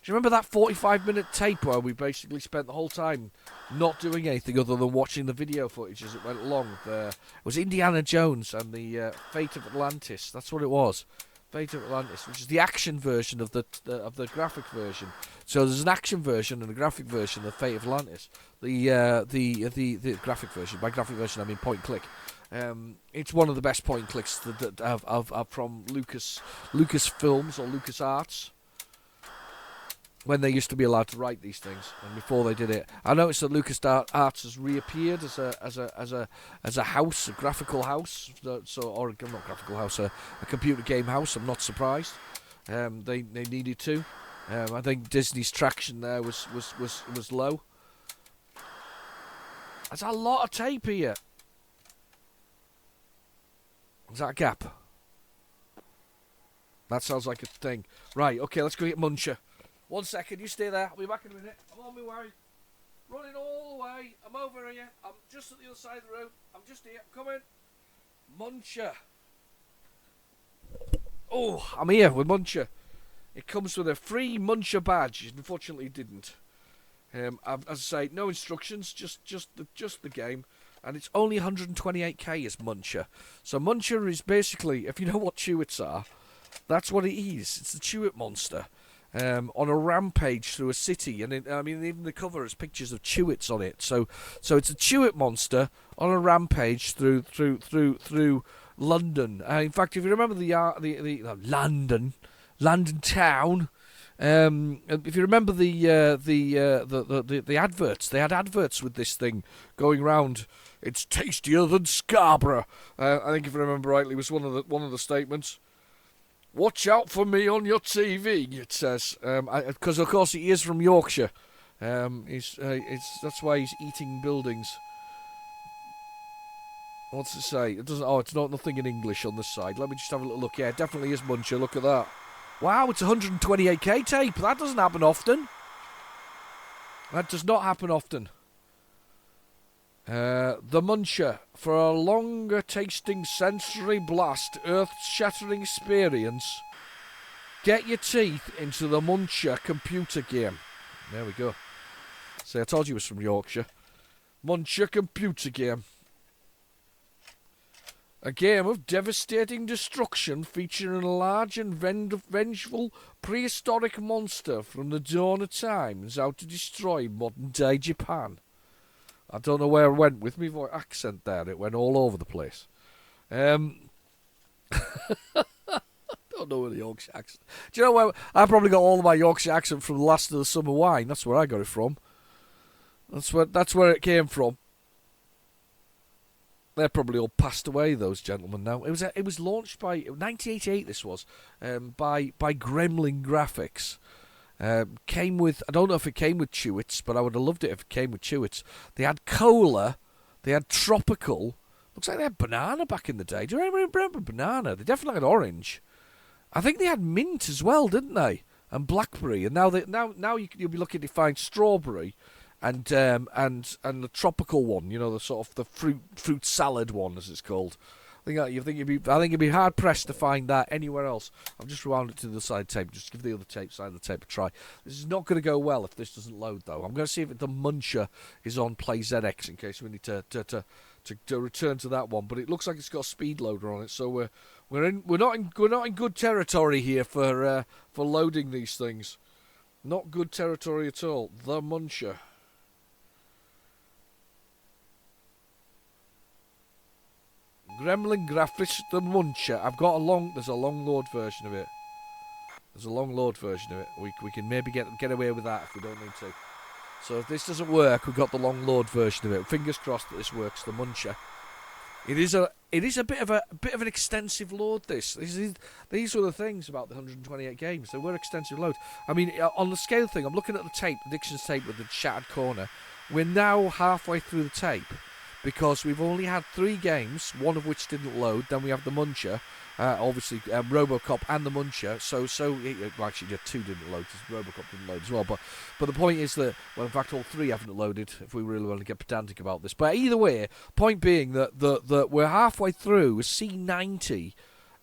Do you remember that 45-minute tape where we basically spent the whole time not doing anything other than watching the video footage as it went along? It was Indiana Jones and the Fate of Atlantis. That's what it was. Fate of Atlantis, which is the action version of the graphic version. So there's an action version and a graphic version of Fate of Atlantis. The graphic version. By graphic version, I mean point and click. It's one of the best point and clicks that I've from Lucasfilms or LucasArts. When they used to be allowed to write these things, and before they did it, I noticed that LucasArts has reappeared as a house, a graphical house, or not graphical house, a computer game house. I'm not surprised. They needed to. I think Disney's traction there was low. There's a lot of tape here. Is that a gap? That sounds like a thing. Right. Okay. Let's go get Muncher. 1 second, you stay there. I'll be back in a minute. I'm on my way. Running all the way. I'm over here. I'm just at the other side of the road. I'm just here. I'm coming. Muncher. Oh, I'm here with Muncher. It comes with a free Muncher badge. Unfortunately, it didn't. As I say, no instructions, just the game. And it's only 128k as Muncher. So Muncher is basically, if you know what Chewits are, that's what it is. It's the Chewit monster. On a rampage through a city, and even the cover has pictures of Chewits on it. So it's a Chewit monster on a rampage through London. In fact, if you remember the London town, if you remember the adverts, they had adverts with this thing going round. It's tastier than Scarborough. I think if I remember rightly, was one of the statements. Watch out for me on your TV, it says, because of course he is from Yorkshire. That's why he's eating buildings. What's it say? It doesn't. Oh, it's nothing in English on this side. Let me just have a little look. Yeah, it definitely is Muncher. Look at that. Wow, it's 128k tape. That doesn't happen often. That does not happen often. The Muncher, for a longer tasting sensory blast, earth-shattering experience. Get your teeth into the Muncher computer game. There we go. See, I told you it was from Yorkshire. Muncher computer game. A game of devastating destruction featuring a large and vengeful prehistoric monster from the dawn of times out to destroy modern-day Japan. I don't know where I went with my accent there. It went all over the place. I don't know where the Yorkshire accent. Do you know where I probably got all of my Yorkshire accent from the Last of the Summer Wine? That's where I got it from. That's where it came from. They're probably all passed away, those gentlemen now. It was launched by 1988. This was by Gremlin Graphics. Came with, I don't know if it came with Chewits, but I would have loved it if it came with Chewits. They had cola, they had tropical. Looks like they had banana back in the day. Do you remember banana? They definitely had orange. I think they had mint as well, didn't they? And blackberry. And now you'll be lucky to find strawberry, and the tropical one. You know, the sort of the fruit salad one, as it's called. I think you'd be hard pressed to find that anywhere else. I've just rewound it to the side tape. Just give the other side of the tape a try. This is not going to go well if this doesn't load, though. I'm going to see if the Muncher is on PlayZX in case we need to return to that one. But it looks like it's got a speed loader on it, so we're not in good territory here for loading these things. Not good territory at all. The Muncher. Gremlin Graphics, the Muncher. There's a long load version of it. We can maybe get away with that if we don't need to. So if this doesn't work, we've got the long load version of it. Fingers crossed that this works. The Muncher. It is a bit of an extensive load. These were the things about the 128 games. They were extensive loads. I mean, on the scale thing, I'm looking at the tape, the Dixon's tape with the shattered corner. We're now halfway through the tape. Because we've only had 3 games, one of which didn't load. Then we have the Muncher, obviously RoboCop and the Muncher. Well, actually, two didn't load because RoboCop didn't load as well. But the point is that, well, in fact, all three haven't loaded. If we really want to get pedantic about this, but either way, point being that we're halfway through a C90.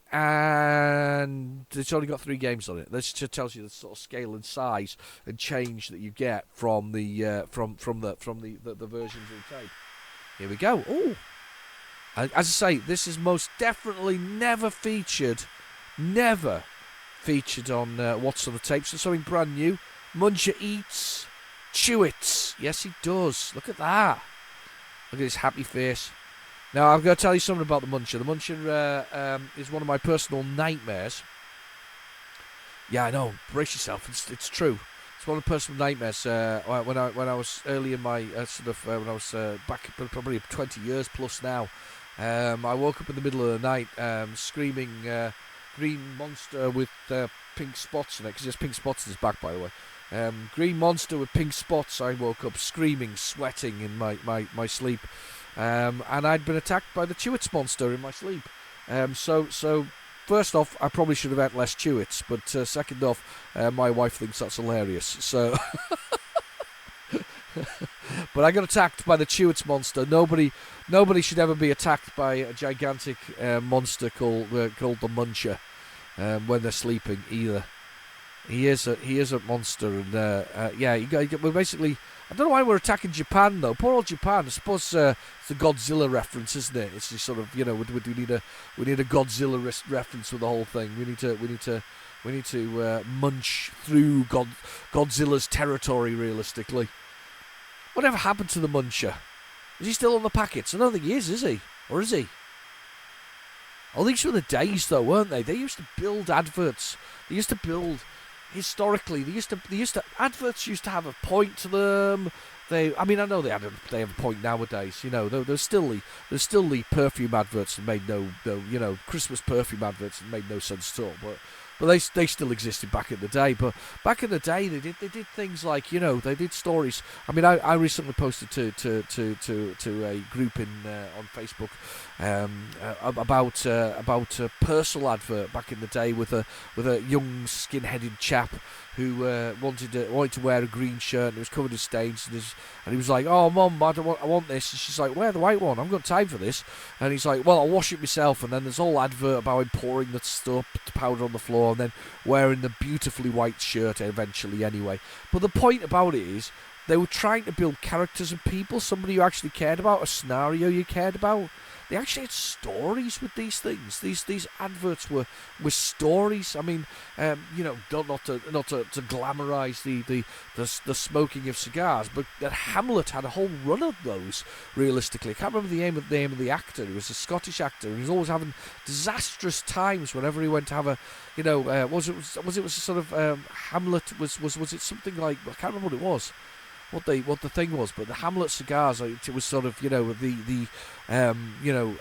And it's only got 3 games on it. This just tells you the sort of scale and size and change that you get from the from the versions of the tape. Here we go. Oh, as I say, this is most definitely never featured on What's on the Tapes. So something brand new. Muncher eats Chewits. Yes, he does. Look at that. Look at his happy face. Now, I've got to tell you something about the Muncher. The Muncher is one of my personal nightmares. Yeah, I know. Brace yourself. It's true. It's one of the personal nightmares. When I was early in my when I was back probably 20 years plus now, I woke up in the middle of the night screaming green monster with pink spots in it, because there's pink spots in his back, by the way. Green monster with pink spots. I woke up screaming, sweating in my sleep. And I'd been attacked by the Chewits monster in my sleep. So first off, I probably should have had less Chewits, but second off, my wife thinks that's hilarious. So, but I got attacked by the Chewits monster. Nobody should ever be attacked by a gigantic monster called the Muncher when they're sleeping either. He is a monster, and we're basically. I don't know why we're attacking Japan though. Poor old Japan. I suppose it's the Godzilla reference, isn't it? It's just sort of, we need a Godzilla reference with the whole thing. We need to munch through Godzilla's territory realistically. Whatever happened to the Muncher? Is he still on the packets? I don't think he is he? Or is he? Oh, these were the days though, weren't they? They used to build adverts. They used to build. Historically, adverts used to have a point to them. I know they have a point nowadays. There's still the perfume adverts that made no Christmas perfume adverts that made no sense at all. But they still existed back in the day. But back in the day, they did things like they did stories. I recently posted to a group on Facebook about a Purcell advert back in the day with a young skin-headed chap who wanted to wear a green shirt, and it was covered in stains, and he was like, "Oh, Mum, I want this." And she's like, "Wear the white one. I've got time for this." And he's like, "Well, I'll wash it myself." And then there's a whole advert about him pouring the stuff, powder on the floor, and then wearing the beautifully white shirt eventually anyway. But the point about it is, they were trying to build characters and people, somebody you actually cared about, a scenario you cared about. They actually had stories with these things. These adverts were stories. Not to glamorise the smoking of cigars, but that Hamlet had a whole run of those. Realistically, I can't remember the name of the actor. He was a Scottish actor. He was always having disastrous times whenever he went to have a, was it sort of Hamlet was it something like, I can't remember what it was. What the thing was, but the Hamlet cigars, it was sort of, the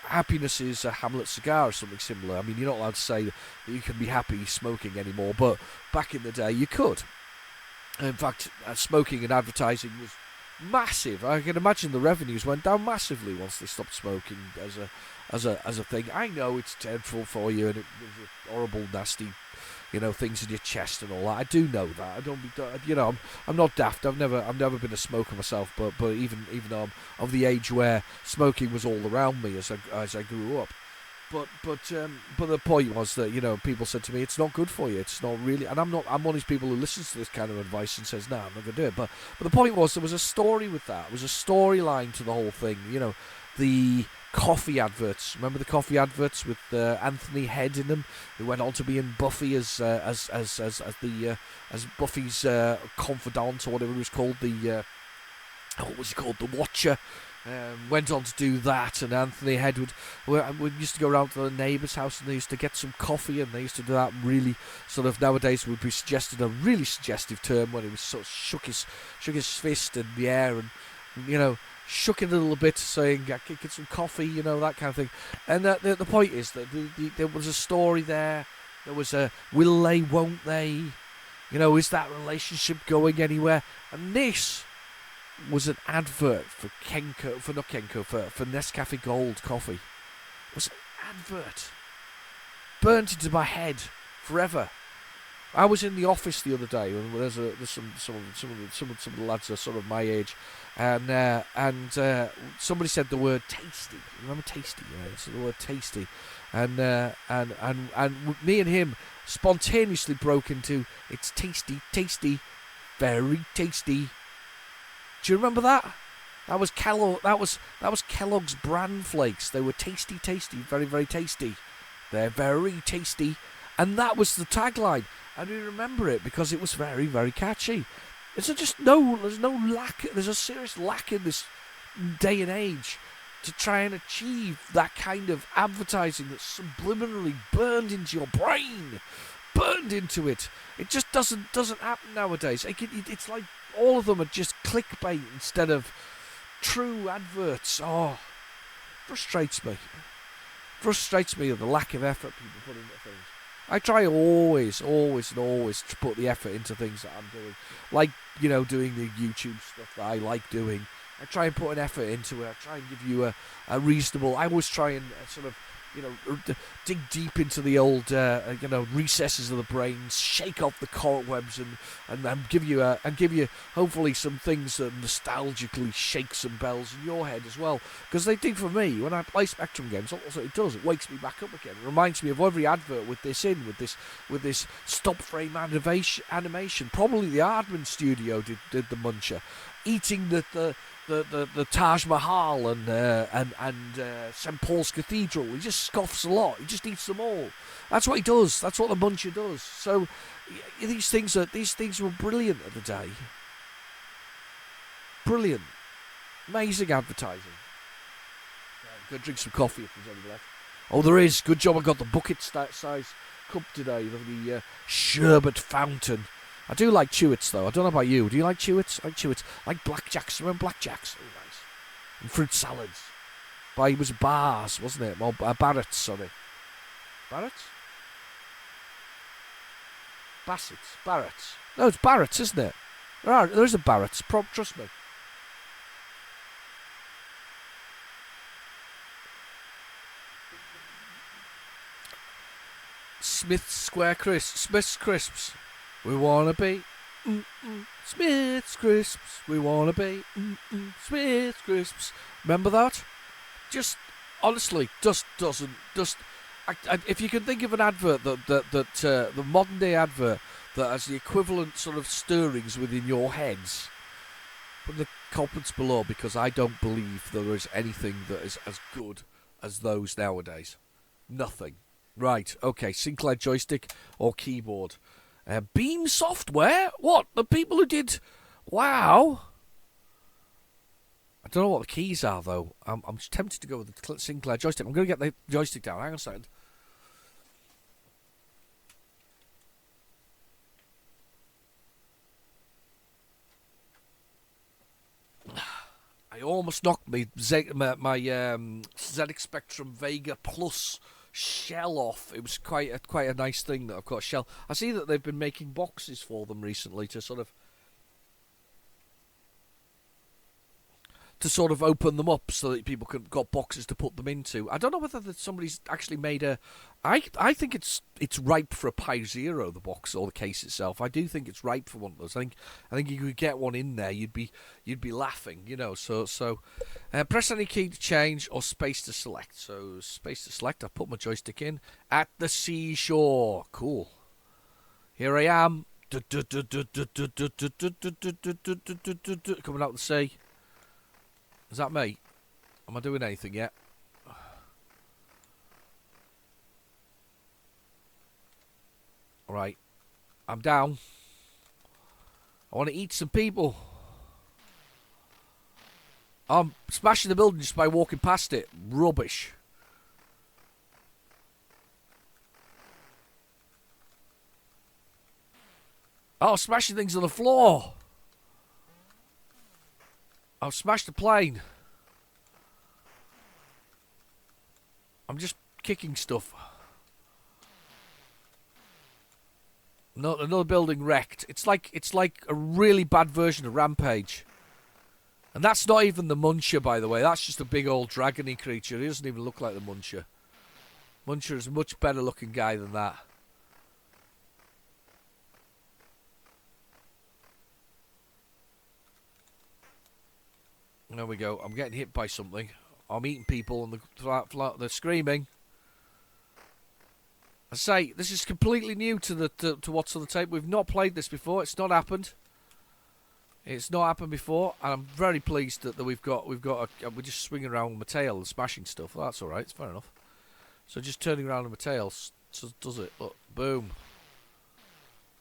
happiness is a Hamlet cigar or something similar. You're not allowed to say that you can be happy smoking anymore, but back in the day you could. In fact, smoking and advertising was massive. I can imagine the revenues went down massively once they stopped smoking as a thing. I know it's dreadful for you, and it was horrible, nasty, things in your chest and all that. I do know that. I don't, I'm not daft. I've never been a smoker myself. But even though I'm of the age where smoking was all around me as I grew up. But the point was that people said to me, it's not good for you. It's not really. And I'm one of these people who listens to this kind of advice and says, no, I'm not going to do it. But the point was, there was a story with that. There was a storyline to the whole thing. The coffee adverts. Remember the coffee adverts with Anthony Head in them, who went on to be in Buffy as Buffy's confidant, or whatever it was called. What was he called? The Watcher. Went on to do that, and Anthony Head we used to go around to the neighbour's house, and they used to get some coffee, and they used to do that really sort of, nowadays would be suggested a really suggestive term, when he was sort of shook his fist in the air and shook it a little bit, saying, get some coffee, that kind of thing. And the point is that there was a story there. There was a will they, won't they? Is that relationship going anywhere? And this was an advert for Nescafe Gold coffee. It was an advert. burnt into my head forever. I was in the office the other day, and there's some of the lads are sort of my age, and somebody said the word tasty. Remember tasty? Yeah, it's the word tasty, and me and him spontaneously broke into it's tasty, tasty, very tasty. Do you remember that? That was Kellogg's bran flakes. They were tasty, tasty, very, very tasty. They're very tasty, and that was the tagline. And we remember it because it was very, very catchy. There's a serious lack in this day and age to try and achieve that kind of advertising that's subliminally burned into your brain, burned into it. It just doesn't happen nowadays. It's like all of them are just clickbait instead of true adverts. Oh, frustrates me the lack of effort people put into things. I try always to put the effort into things that I'm doing. Like, doing the YouTube stuff that I like doing. I try and put an effort into it. I try and give you a reasonable... I always try and sort of, dig deep into the old, recesses of the brain, shake off the cobwebs and give you hopefully some things that nostalgically shake some bells in your head as well. Because they did for me when I play Spectrum games. Also, it does. It wakes me back up again. It reminds me of every advert with this stop frame animation. Probably the Aardman studio did the Muncher, eating the Taj Mahal and St Paul's Cathedral. He just scoffs a lot. He just eats them all. That's what he does. That's what the Muncher does. So these things were brilliant at the day. Brilliant, amazing advertising. Go drink some coffee if there's any left. Oh, there is. Good job I got the bucket size cup today. The sherbet fountain. I do like Chewits, though. I don't know about you. Do you like Chewits? I like Chewits. I like Blackjacks. Remember Blackjacks? Oh, nice. And fruit salads. But it was bars, wasn't it? Well, Barrett's, sorry. Barrett's? Bassett's. Barrett's. No, it's Barrett's, isn't it? There is a Barrett's. Trust me. Smith's Crisps. We wanna be Smith's Crisps. We wanna be Smith's Crisps. Remember that? Just honestly, just doesn't. If you can think of an advert that the modern day advert that has the equivalent sort of stirrings within your heads, put in the comments below, because I don't believe there is anything that is as good as those nowadays. Nothing. Right. Okay. Sinclair joystick or keyboard. Beam Software? What? The people who did... Wow. I don't know what the keys are, though. I'm tempted to go with the Sinclair joystick. I'm going to get the joystick down. Hang on a second. I almost knocked my ZX Spectrum Vega Plus shell off. It was quite a nice thing that I've got a shell. I see that they've been making boxes for them recently to sort of open them up so that people got boxes to put them into. I don't know whether somebody's actually made a... I think it's ripe for a Pi Zero, the box or the case itself. I do think it's ripe for one of those. I think you could get one in there, you'd be laughing, So press any key to change or space to select. So space to select. I put my joystick in at the seashore. Cool. Here I am. Coming out the sea. Is that me? Am I doing anything yet? Alright. I'm down. I want to eat some people. I'm smashing the building just by walking past it. Rubbish. Oh, smashing things on the floor. I've smashed the plane. I'm just kicking stuff. No, another building wrecked. It's like a really bad version of Rampage. And that's not even the Muncher, by the way. That's just a big old dragony creature. He doesn't even look like the Muncher. Muncher is a much better looking guy than that. There we go. I'm getting hit by something. I'm eating people and they're screaming. I say, this is completely new to what's on the tape. We've not played this before. It's not happened. It's not happened before, and I'm very pleased that we're just swinging around with my tail and smashing stuff. Well, that's all right. It's fair enough. So just turning around with my tail does it. Look, boom.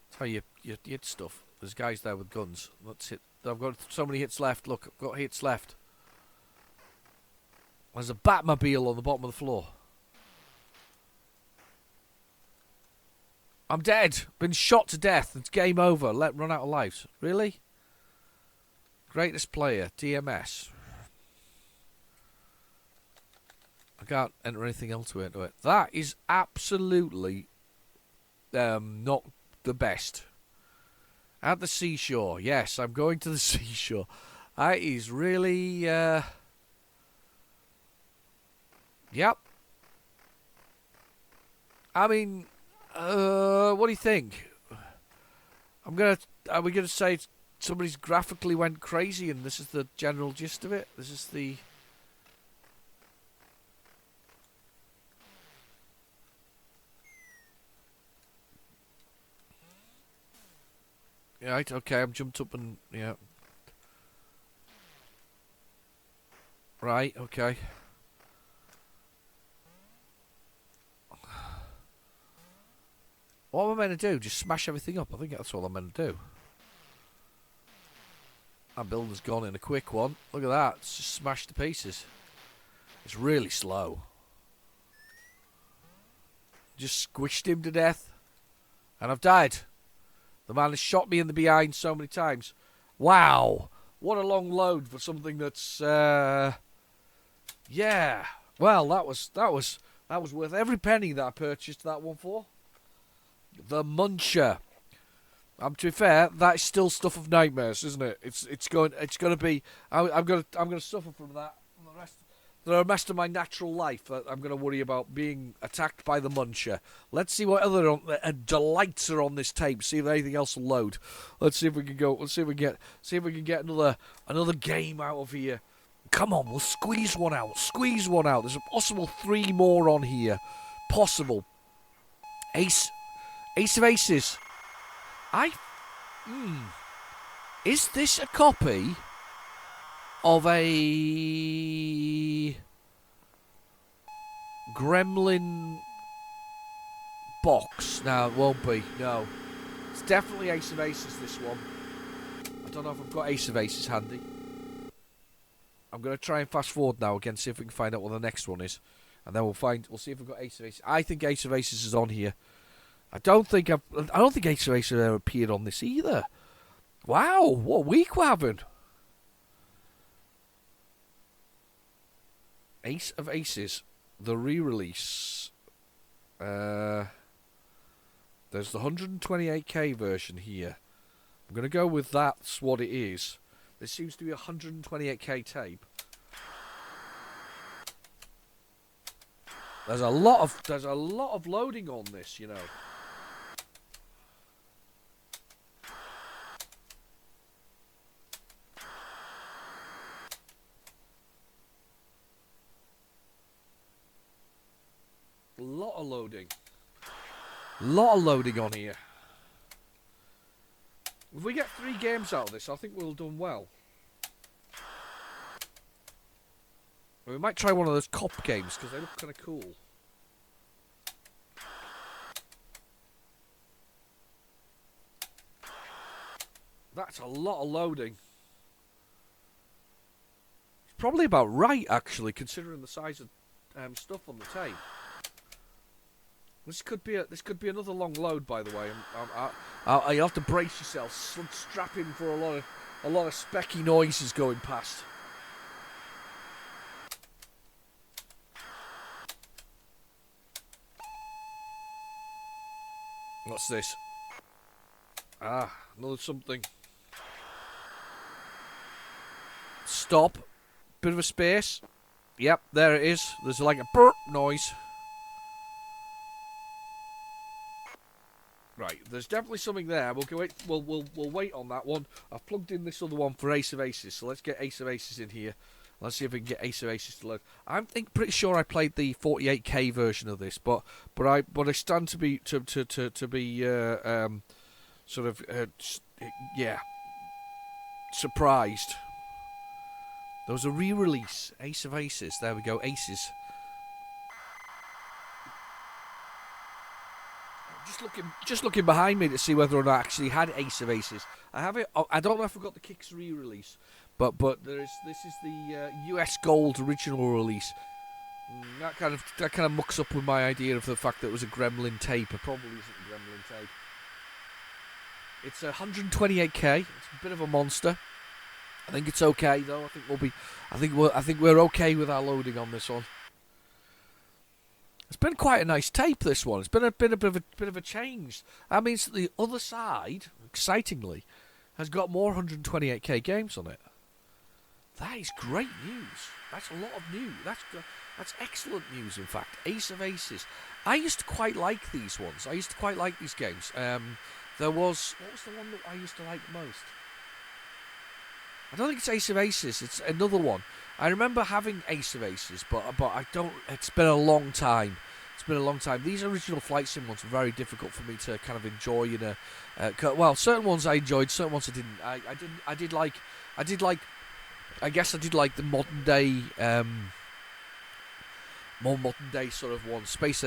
That's how you hit stuff. There's guys there with guns. Let's hit. I've got so many hits left. Look, I've got hits left. There's a Batmobile on the bottom of the floor. I'm dead. Been shot to death. It's game over. Run out of lives. Really? Greatest player, DMS. I can't enter anything else into it. That is absolutely not the best. At the seashore. Yes, I'm going to the seashore. That is really... Yep. I mean, what do you think? Are we gonna say somebody's graphically went crazy and this is the general gist of it? This is the... Right, okay, I'm jumped up and... Yeah. Right, okay. What am I meant to do? Just smash everything up? I think that's all I'm meant to do. That building's gone in a quick one. Look at that. It's just smashed to pieces. It's really slow. Just squished him to death. And I've died. The man has shot me in the behind so many times. Wow. What a long load for something that's... Yeah. Well, that was worth every penny that I purchased that one for. The Muncher. To be fair, that's still stuff of nightmares, isn't it? It's going to be. I'm going to suffer from that for the rest of my natural life. I'm going to worry about being attacked by the Muncher. Let's see what other delights are on this tape. See if anything else will load. Let's see if we can go. Let's see if we can get another game out of here. Come on, we'll squeeze one out. Squeeze one out. There's a possible 3 more on here. Possible. Ace of Aces. Is this a copy of a Gremlin box? No, it won't be. No. It's definitely Ace of Aces, this one. I don't know if I've got Ace of Aces handy. I'm going to try and fast forward now again, see if we can find out what the next one is. And then we'll see if we've got Ace of Aces. I think Ace of Aces is on here. I don't think Ace of Aces ever appeared on this either. Wow, what a week we're having. Ace of Aces, the re-release. There's the 128k version here. I'm going to go with that's what it is. There seems to be a 128k tape. There's a lot of loading on this, you know. A lot of loading. Lot of loading on here. If we get 3 games out of this, I think we'll have done well. We might try one of those cop games, because they look kind of cool. That's a lot of loading. It's probably about right, actually, considering the size of stuff on the tape. This could be another long load, by the way. You have to brace yourself, strap in for a lot of specky noises going past. What's this? Another something. Stop. Bit of a space. Yep, there it is. There's like a burp noise. Right, there's definitely something there. We'll wait on that one. I've plugged in this other one for Ace of Aces, so let's get Ace of Aces in here. Let's see if we can get Ace of Aces to load. I'm pretty sure I played the 48K version of this, but I stand to be sort of yeah, surprised. There was a re-release, Ace of Aces. There we go, Aces. Just looking behind me to see whether or not I actually had Ace of Aces. I have it. I don't know if I got the Kicks re-release, but this is the US Gold original release. That kind of mucks up with my idea of the fact that it was a Gremlin tape. It probably isn't a Gremlin tape. It's 128K. It's a bit of a monster. I think it's okay though. I think we're okay with our loading on this one. It's been quite a nice tape, this one. It's been a bit of a change. That means that the other side, excitingly, has got more 128K games on it. That is great news. That's a lot of news. That's excellent news, in fact. Ace of Aces. I used to quite like these ones. I used to quite like these games. What was the one that I used to like most? I don't think it's Ace of Aces. It's another one. I remember having Ace of Aces, but I don't. It's been a long time. It's been a long time. These original Flight Sim ones were very difficult for me to kind of enjoy. Well, certain ones I enjoyed, certain ones I didn't. I did like. I guess I did like the modern day. More modern day sort of ones, space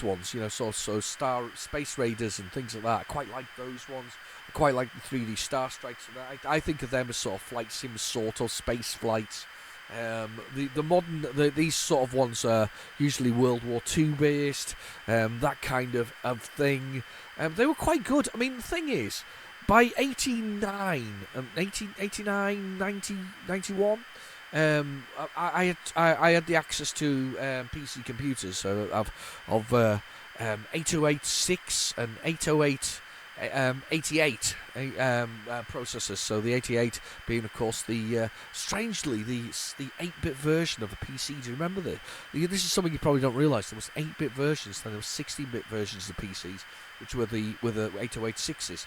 ones, so Space Raiders and things like that. I quite like those ones. I quite like the 3D Star Strikes. I think of them as sort of flight sims, sort of space flights. These sort of ones are usually World War II based, that kind of thing. They were quite good. I mean, the thing is, by 1889, 90, 91. I had the access to PC computers, so of 8086 and 88 processors. So the 88 being, of course, the strangely the 8-bit version of the PC. Do you remember this? This is something you probably don't realise. There was 8-bit versions, then there was 16-bit versions of the PCs, which were the 8086s,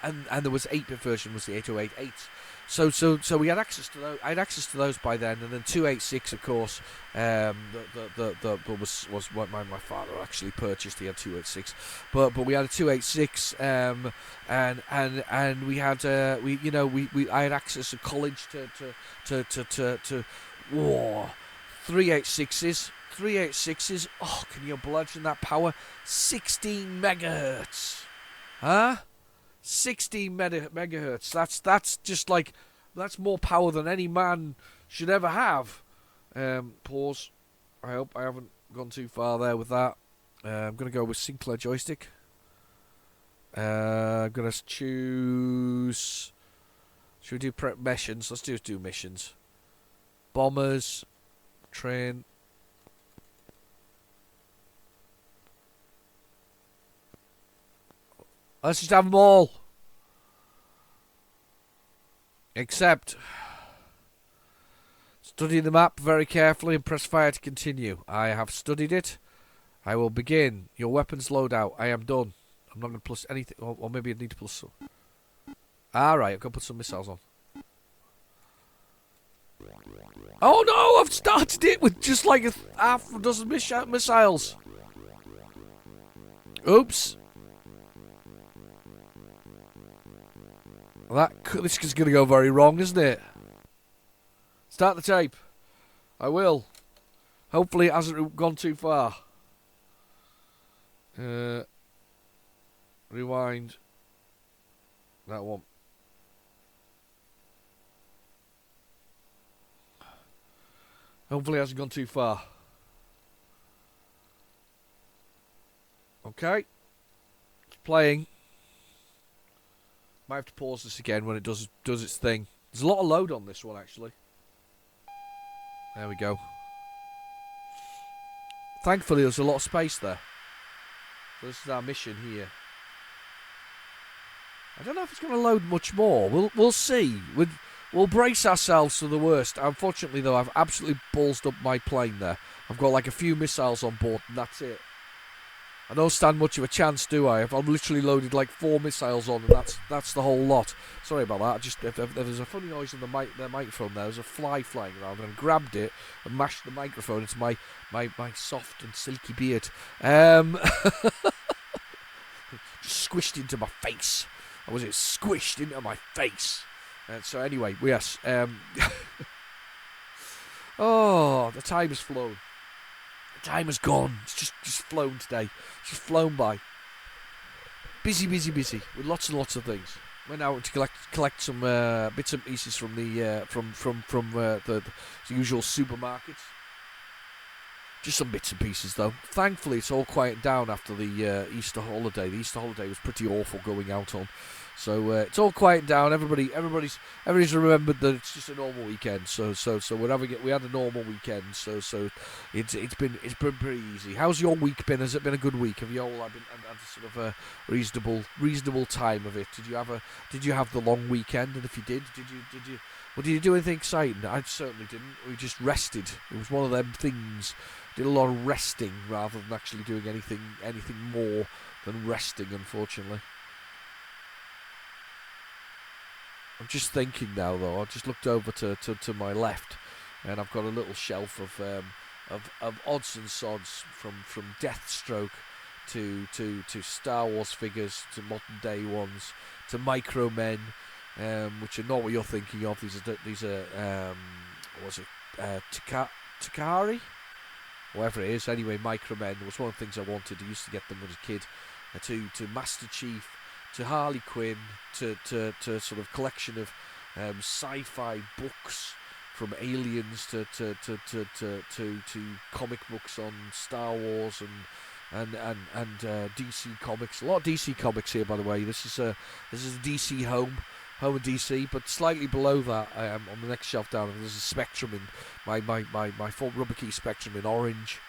and there was 8-bit version was the 8088s. So we had access to those. I had access to those by then, and then 286, of course. Was what my father actually purchased. He had 286, but we had a 286, and we had I had access at college to 386s. 386s. Oh, can you imagine that power? 16 megahertz, huh? 16 megahertz. That's just like, that's more power than any man should ever have. Pause. I hope I haven't gone too far there with that. I'm going to go with Sinclair joystick. I'm going to choose... Should we do missions? Let's do missions. Bombers. Train. Let's just have them all. Except, study the map very carefully and press fire to continue. I have studied it. I will begin. Your weapons loadout. I am done. I'm not going to plus anything. Or maybe I need to plus some. Alright, I've got to put some missiles on. Oh no, I've started it with just like half a dozen missiles. Oops. This is going to go very wrong, isn't it? Start the tape. I will. Hopefully it hasn't gone too far. Rewind. That one. Hopefully it hasn't gone too far. Okay. It's playing. Might have to pause this again when it does its thing. There's a lot of load on this one, actually. There we go. Thankfully, there's a lot of space there. So this is our mission here. I don't know if it's going to load much more. We'll see. We'll brace ourselves for the worst. Unfortunately, though, I've absolutely ballsed up my plane there. I've got like a few missiles on board, and that's it. I don't stand much of a chance, do I? I've literally loaded like 4 missiles on, and that's the whole lot. Sorry about that. If there's a funny noise in the microphone, there's a fly flying around, and I grabbed it and mashed the microphone into my soft and silky beard. Just squished into my face. Or was it squished into my face? So anyway, yes. Oh, the time has flown. The time has gone. It's just flown today. It's just flown by. Busy with lots and lots of things. Went out to collect some bits and pieces from the the usual supermarkets. Just some bits and pieces though. Thankfully, it's all quieted down after the Easter holiday. The Easter holiday was pretty awful going out on. So it's all quieted down. Everybody's remembered that it's just a normal weekend. So we had a normal weekend. So it's been pretty easy. How's your week been? Has it been a good week? Have you all had sort of a reasonable time of it? Did you have the long weekend? And if you did you do anything exciting? I certainly didn't. We just rested. It was one of them things. Did a lot of resting rather than actually doing anything more than resting, unfortunately. I'm just thinking now, though. I just looked over to my left, and I've got a little shelf of odds and sods from Deathstroke to Star Wars figures to modern day ones to Micro Men, which are not what you're thinking of. These are what was it, Takari, whatever it is. Anyway, Micro Men was one of the things I wanted. I used to get them as a kid. To Master Chief. To Harley Quinn, to sort of collection of sci-fi books, from Aliens to comic books on Star Wars and DC comics. A lot of DC comics here, by the way. This is a DC home of DC, but slightly below that, on the next shelf down, there's a Spectrum in my full Rubber Key Spectrum in orange,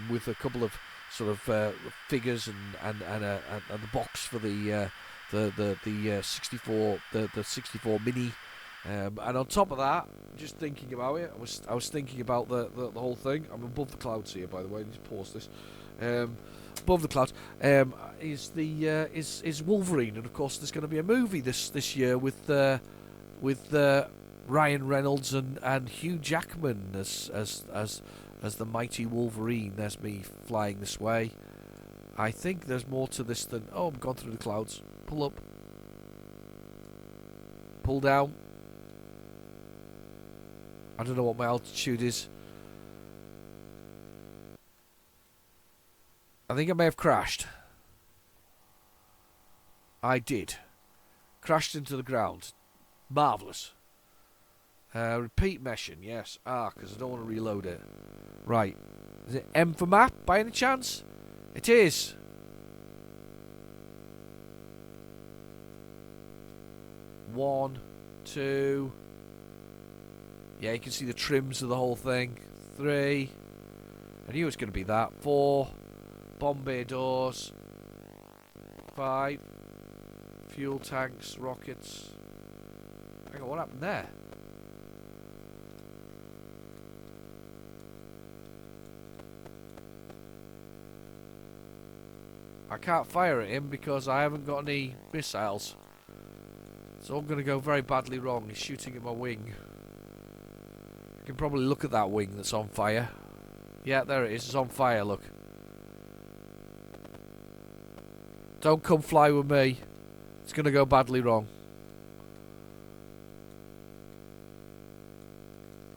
with a couple of sort of figures and the box for the 64 the 64 mini, and on top of that, just thinking about it, I was thinking about the whole thing. I'm above the clouds here, by the way. Just pause this. Above the clouds is Wolverine, and of course there's going to be a movie this year with Ryan Reynolds and Hugh Jackman as the mighty Wolverine. There's me flying this way. I think there's more to this than... Oh, I'm gone through the clouds. Pull up. Pull down. I don't know what my altitude is. I think I may have crashed. I did. Crashed into the ground. Marvellous. Repeat mission, yes. Because I don't want to reload it. Right. Is it M for map, by any chance? It is. One, two. Yeah, you can see the trims of the whole thing. 3. I knew it was going to be that. 4. Bombay doors. 5. Fuel tanks, rockets. Hang on, what happened there? I can't fire at him because I haven't got any missiles. It's all going to go very badly wrong. He's shooting at my wing. You can probably look at that wing that's on fire. Yeah, there it is. It's on fire, look. Don't come fly with me. It's going to go badly wrong.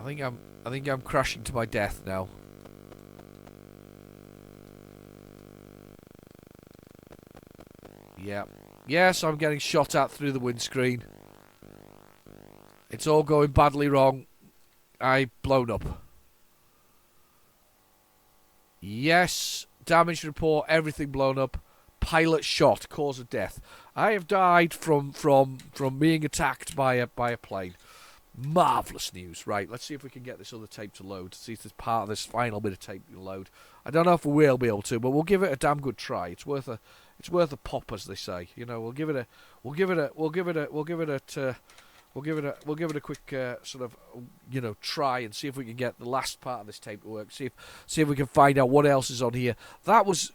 I think I'm crashing to my death now. Yeah. Yes, I'm getting shot at through the windscreen. It's all going badly wrong. I've blown up. Yes. Damage report, everything blown up. Pilot shot, cause of death. I have died from being attacked by a plane. Marvellous news. Right, let's see if we can get this other tape to load. See if there's part of this final bit of tape to load. I don't know if we will be able to, but we'll give it a damn good try. It's worth a pop, as they say. You know, we'll give it a quick sort of, you know, try and see if we can get the last part of this tape to work. See if we can find out what else is on here. That was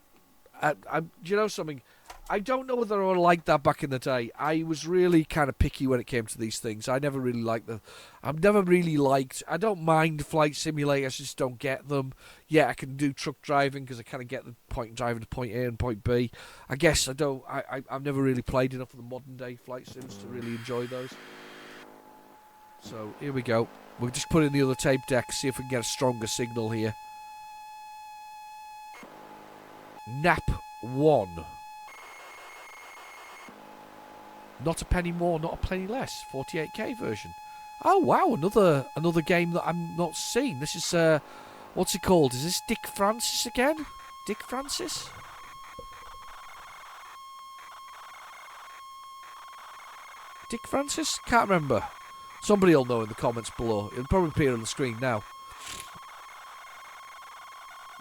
do you know something? I don't know whether I liked that back in the day. I was really kind of picky when it came to these things. I never really liked the. I've never really liked. I don't mind flight simulators. I just don't get them. Yeah, I can do truck driving because I kind of get the point driving to point A and point B. I guess I don't. I've never really played enough of the modern day flight sims to really enjoy those. So here we go. We'll just put in the other tape deck. See if we can get a stronger signal here. Nap 1. Not a penny more, not a penny less. 48k version. Oh wow, another game that I'm not seeing. This is what's it called? Is this Dick Francis again? Dick Francis? Dick Francis? Can't remember. Somebody will know in the comments below. It'll probably appear on the screen now.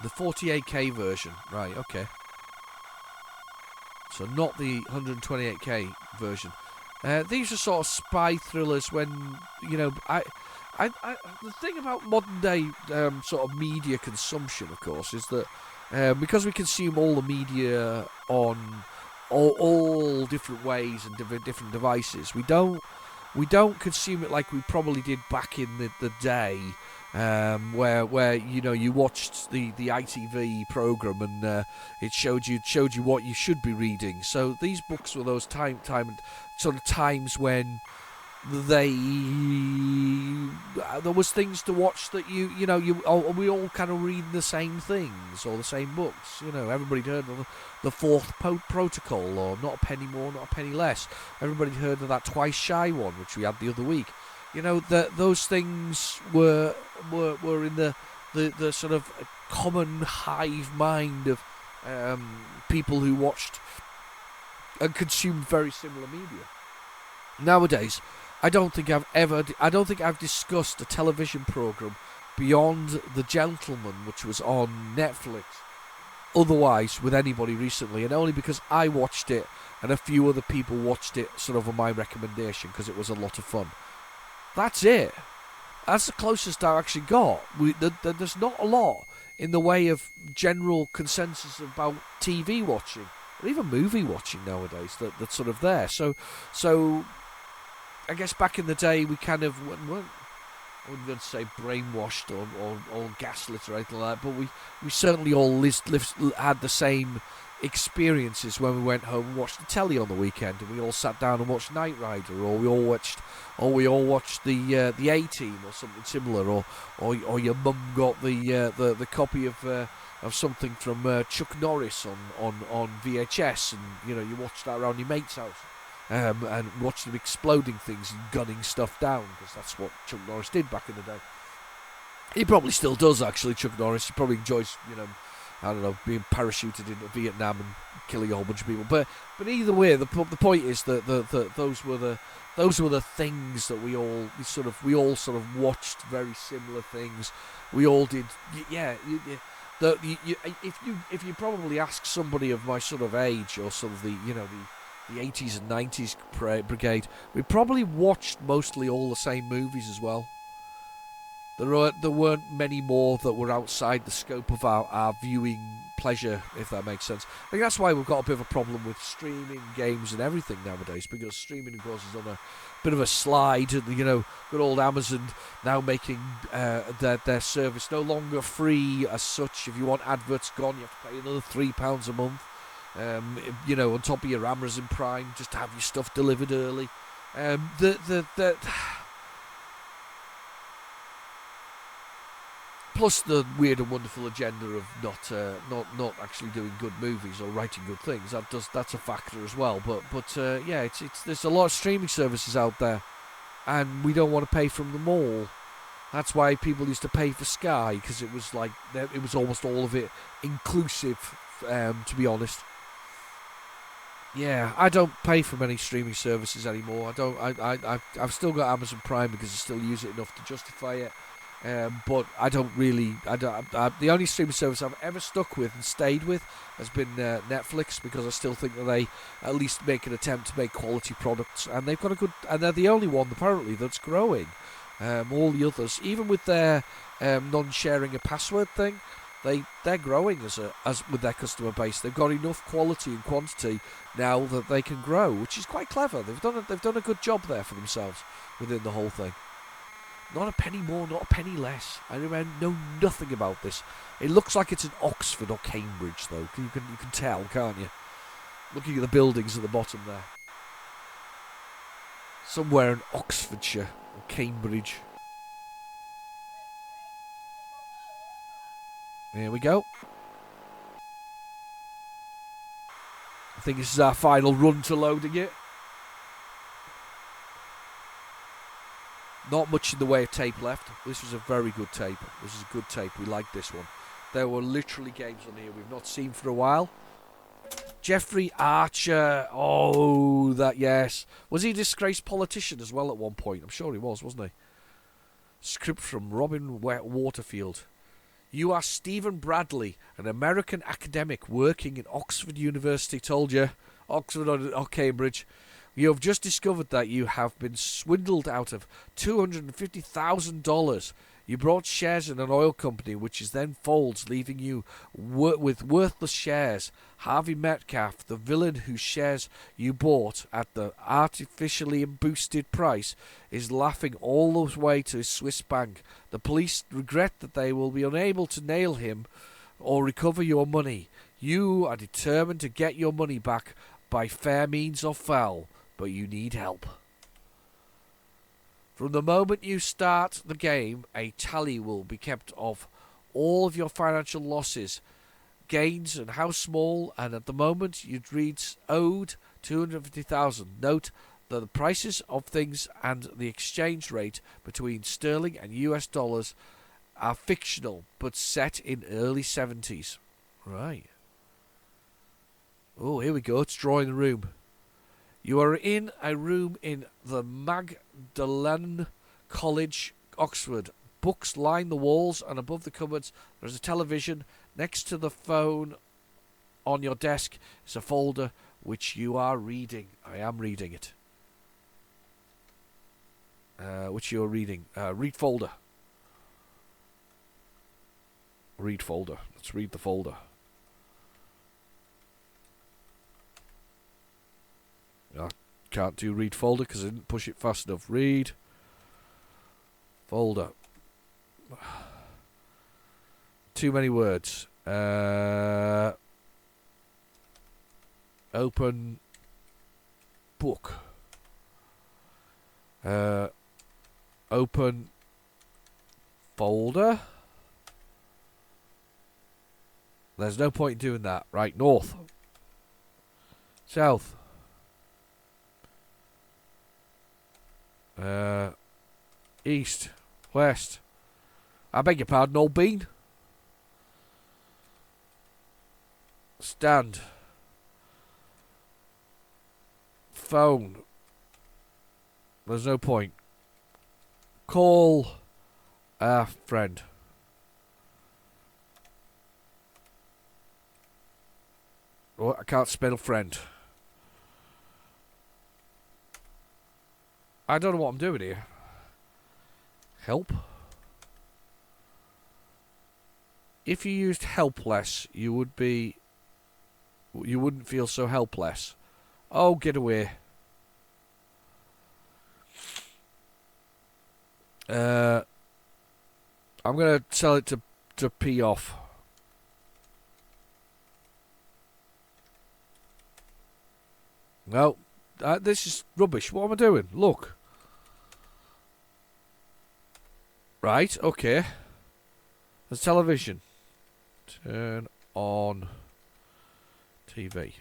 The 48k version. Right, okay. So not the 128k version. These are sort of spy thrillers when, you know, the thing about modern day sort of media consumption, of course, is that because we consume all the media on all different ways and different devices, we don't consume it like we probably did back in the day. Where you know you watched the ITV program and it showed you what you should be reading. So these books were those sort of times when there was things to watch that we all kind of read the same things or the same books. You know, everybody'd heard of the Fourth Protocol or Not a Penny More, Not a Penny Less. Everybody'd heard of that Twice Shy one, which we had the other week. You know, those things were in the sort of common hive mind of people who watched and consumed very similar media. Nowadays, I don't think I've discussed a television program beyond The Gentleman, which was on Netflix, otherwise with anybody recently, and only because I watched it and a few other people watched it sort of on my recommendation because it was a lot of fun. That's it. That's the closest I actually got. There's not a lot in the way of general consensus about TV watching or even movie watching nowadays that's sort of there. So I guess back in the day we kind of weren't, I wouldn't going to say brainwashed or gaslit or anything like that, but we certainly all had the same experiences when we went home and watched the telly on the weekend, and we all sat down and watched Knight Rider, or we all watched the A-Team or something similar, or your mum got the copy of something from Chuck Norris on VHS, and you know you watched that around your mate's house, and watched them exploding things and gunning stuff down, because that's what Chuck Norris did back in the day. He probably still does, actually. Chuck Norris, he probably enjoys, you know, I don't know, being parachuted into Vietnam and killing a whole bunch of people. But either way, the point is that those were the things that we all sort of watched very similar things. We all did, yeah. If you probably ask somebody of my sort of age or sort of the 80s and 90s brigade, we probably watched mostly all the same movies as well. There weren't many more that were outside the scope of our viewing pleasure, if that makes sense. I think that's why we've got a bit of a problem with streaming games and everything nowadays, because streaming, of course, is on a bit of a slide. And, you know, good old Amazon now making their service no longer free as such. If you want adverts gone, you have to pay another £3 a month. You know, on top of your Amazon Prime, just to have your stuff delivered early. Plus the weird and wonderful agenda of not actually doing good movies or writing good things. That's a factor as well. But yeah, there's a lot of streaming services out there, and we don't want to pay from them all. That's why people used to pay for Sky, because it was like it was almost all of it inclusive. To be honest, yeah, I don't pay for many streaming services anymore. I've still got Amazon Prime because I still use it enough to justify it. But I don't really. The only streaming service I've ever stuck with and stayed with has been Netflix, because I still think that they at least make an attempt to make quality products, and they've got a good. And they're the only one apparently that's growing. All the others, even with their non-sharing a password thing, they're growing as with their customer base. They've got enough quality and quantity now that they can grow, which is quite clever. They've done a good job there for themselves within the whole thing. Not a penny more, not a penny less. I know nothing about this. It looks like it's in Oxford or Cambridge, though. You can tell, can't you? Looking at the buildings at the bottom there. Somewhere in Oxfordshire or Cambridge. Here we go. I think this is our final run to loading it. Not much in the way of tape left. This was a very good tape. This is a good tape. We like this one. There were literally games on here we've not seen for a while. Jeffrey Archer. Oh, that, yes. Was he a disgraced politician as well at one point? I'm sure he was, wasn't he? Script from Robin Waterfield. You are Stephen Bradley, an American academic working in Oxford University. Told you. Oxford or Cambridge. You have just discovered that you have been swindled out of $250,000. You bought shares in an oil company, which is then folds, leaving you with worthless shares. Harvey Metcalf, the villain whose shares you bought at the artificially boosted price, is laughing all the way to his Swiss bank. The police regret that they will be unable to nail him or recover your money. You are determined to get your money back by fair means or foul, but you need help. From the moment you start the game, a tally will be kept of all of your financial losses, gains, and how small, and at the moment you'd read owed $250,000. Note that the prices of things and the exchange rate between sterling and US dollars are fictional, but set in early 70s. Right. Oh, here we go. It's drawing the room. You are in a room in the Magdalen College, Oxford. Books line the walls, and above the cupboards there is a television. Next to the phone on your desk is a folder which you are reading. I am reading it. Which you are reading. Read folder. Read folder. Let's read the folder. I can't do read folder because I didn't push it fast enough. Read folder. Too many words. Open book. Open folder. There's no point in doing that. Right, north. South. East. West. I beg your pardon, old bean. Stand. Phone. There's no point. Call a friend. Oh, I can't spell friend. I don't know what I'm doing here. Help. If you used helpless, you wouldn't feel so helpless. Oh, get away. I'm gonna tell it to pee off. No, this is rubbish. What am I doing? Look. Right, okay. There's television. Turn on TV.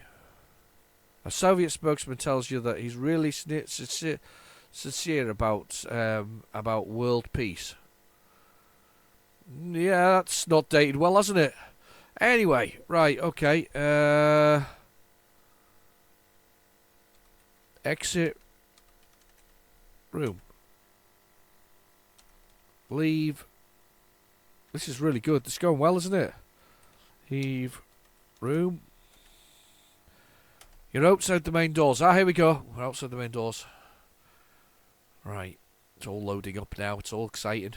A Soviet spokesman tells you that he's really sincere about world peace. Yeah, that's not dated well, hasn't it? Anyway, right, okay. Exit room. Leave. This is really good. This is going well, isn't it? Leave room. You're outside the main doors. Ah, here we go. We're outside the main doors. Right. It's all loading up now. It's all exciting.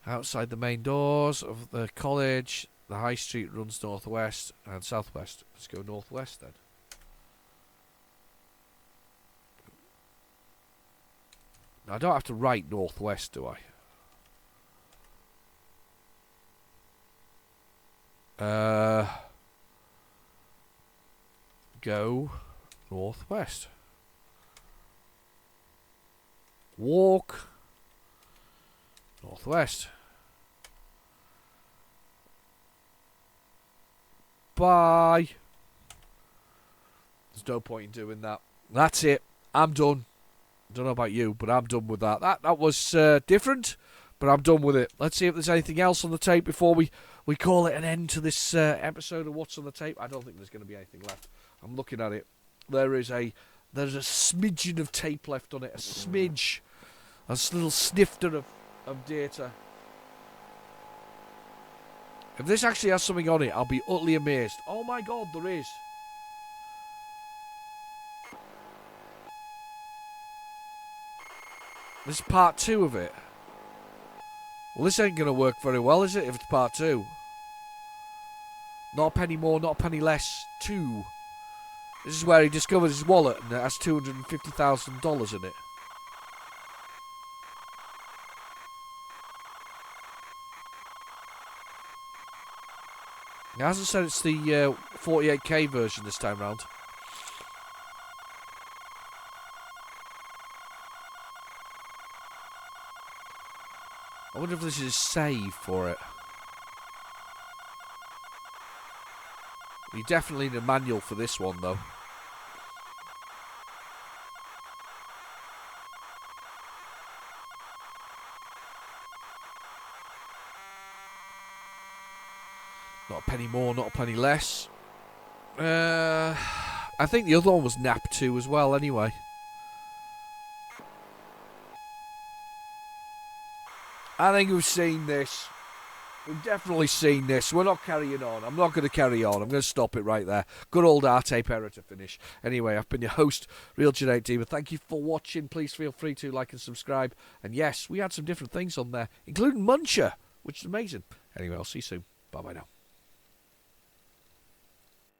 Outside the main doors of the college. The high street runs northwest and southwest. Let's go northwest then. Now, I don't have to write northwest, do I? Go northwest. Walk northwest. Bye. There's no point in doing that. That's it. I'm done. Don't know about you, but I'm done with that. That was different, but I'm done with it. Let's see if there's anything else on the tape before we call it an end to this episode of What's on the Tape. I don't think there's going to be anything left. I'm looking at it. There's a smidgen of tape left on it. A smidge. A little snifter of data. If this actually has something on it, I'll be utterly amazed. Oh my god, there is. This is part 2 of it. Well, this ain't going to work very well, is it, if it's part 2? Not a penny more, not a penny less. 2. This is where he discovers his wallet and it has $250,000 in it. It hasn't said it's the 48K version this time round. I wonder if this is a save for it. You definitely need a manual for this one, though. Not a penny more, not a penny less. I think the other one was NAP 2 as well, anyway. I think we've seen this. We've definitely seen this. We're not carrying on. I'm not going to carry on. I'm going to stop it right there. Good old R-Tape error to finish. Anyway, I've been your host, Real Generic Demon. Thank you for watching. Please feel free to like and subscribe. And yes, we had some different things on there, including Muncher, which is amazing. Anyway, I'll see you soon. Bye-bye now.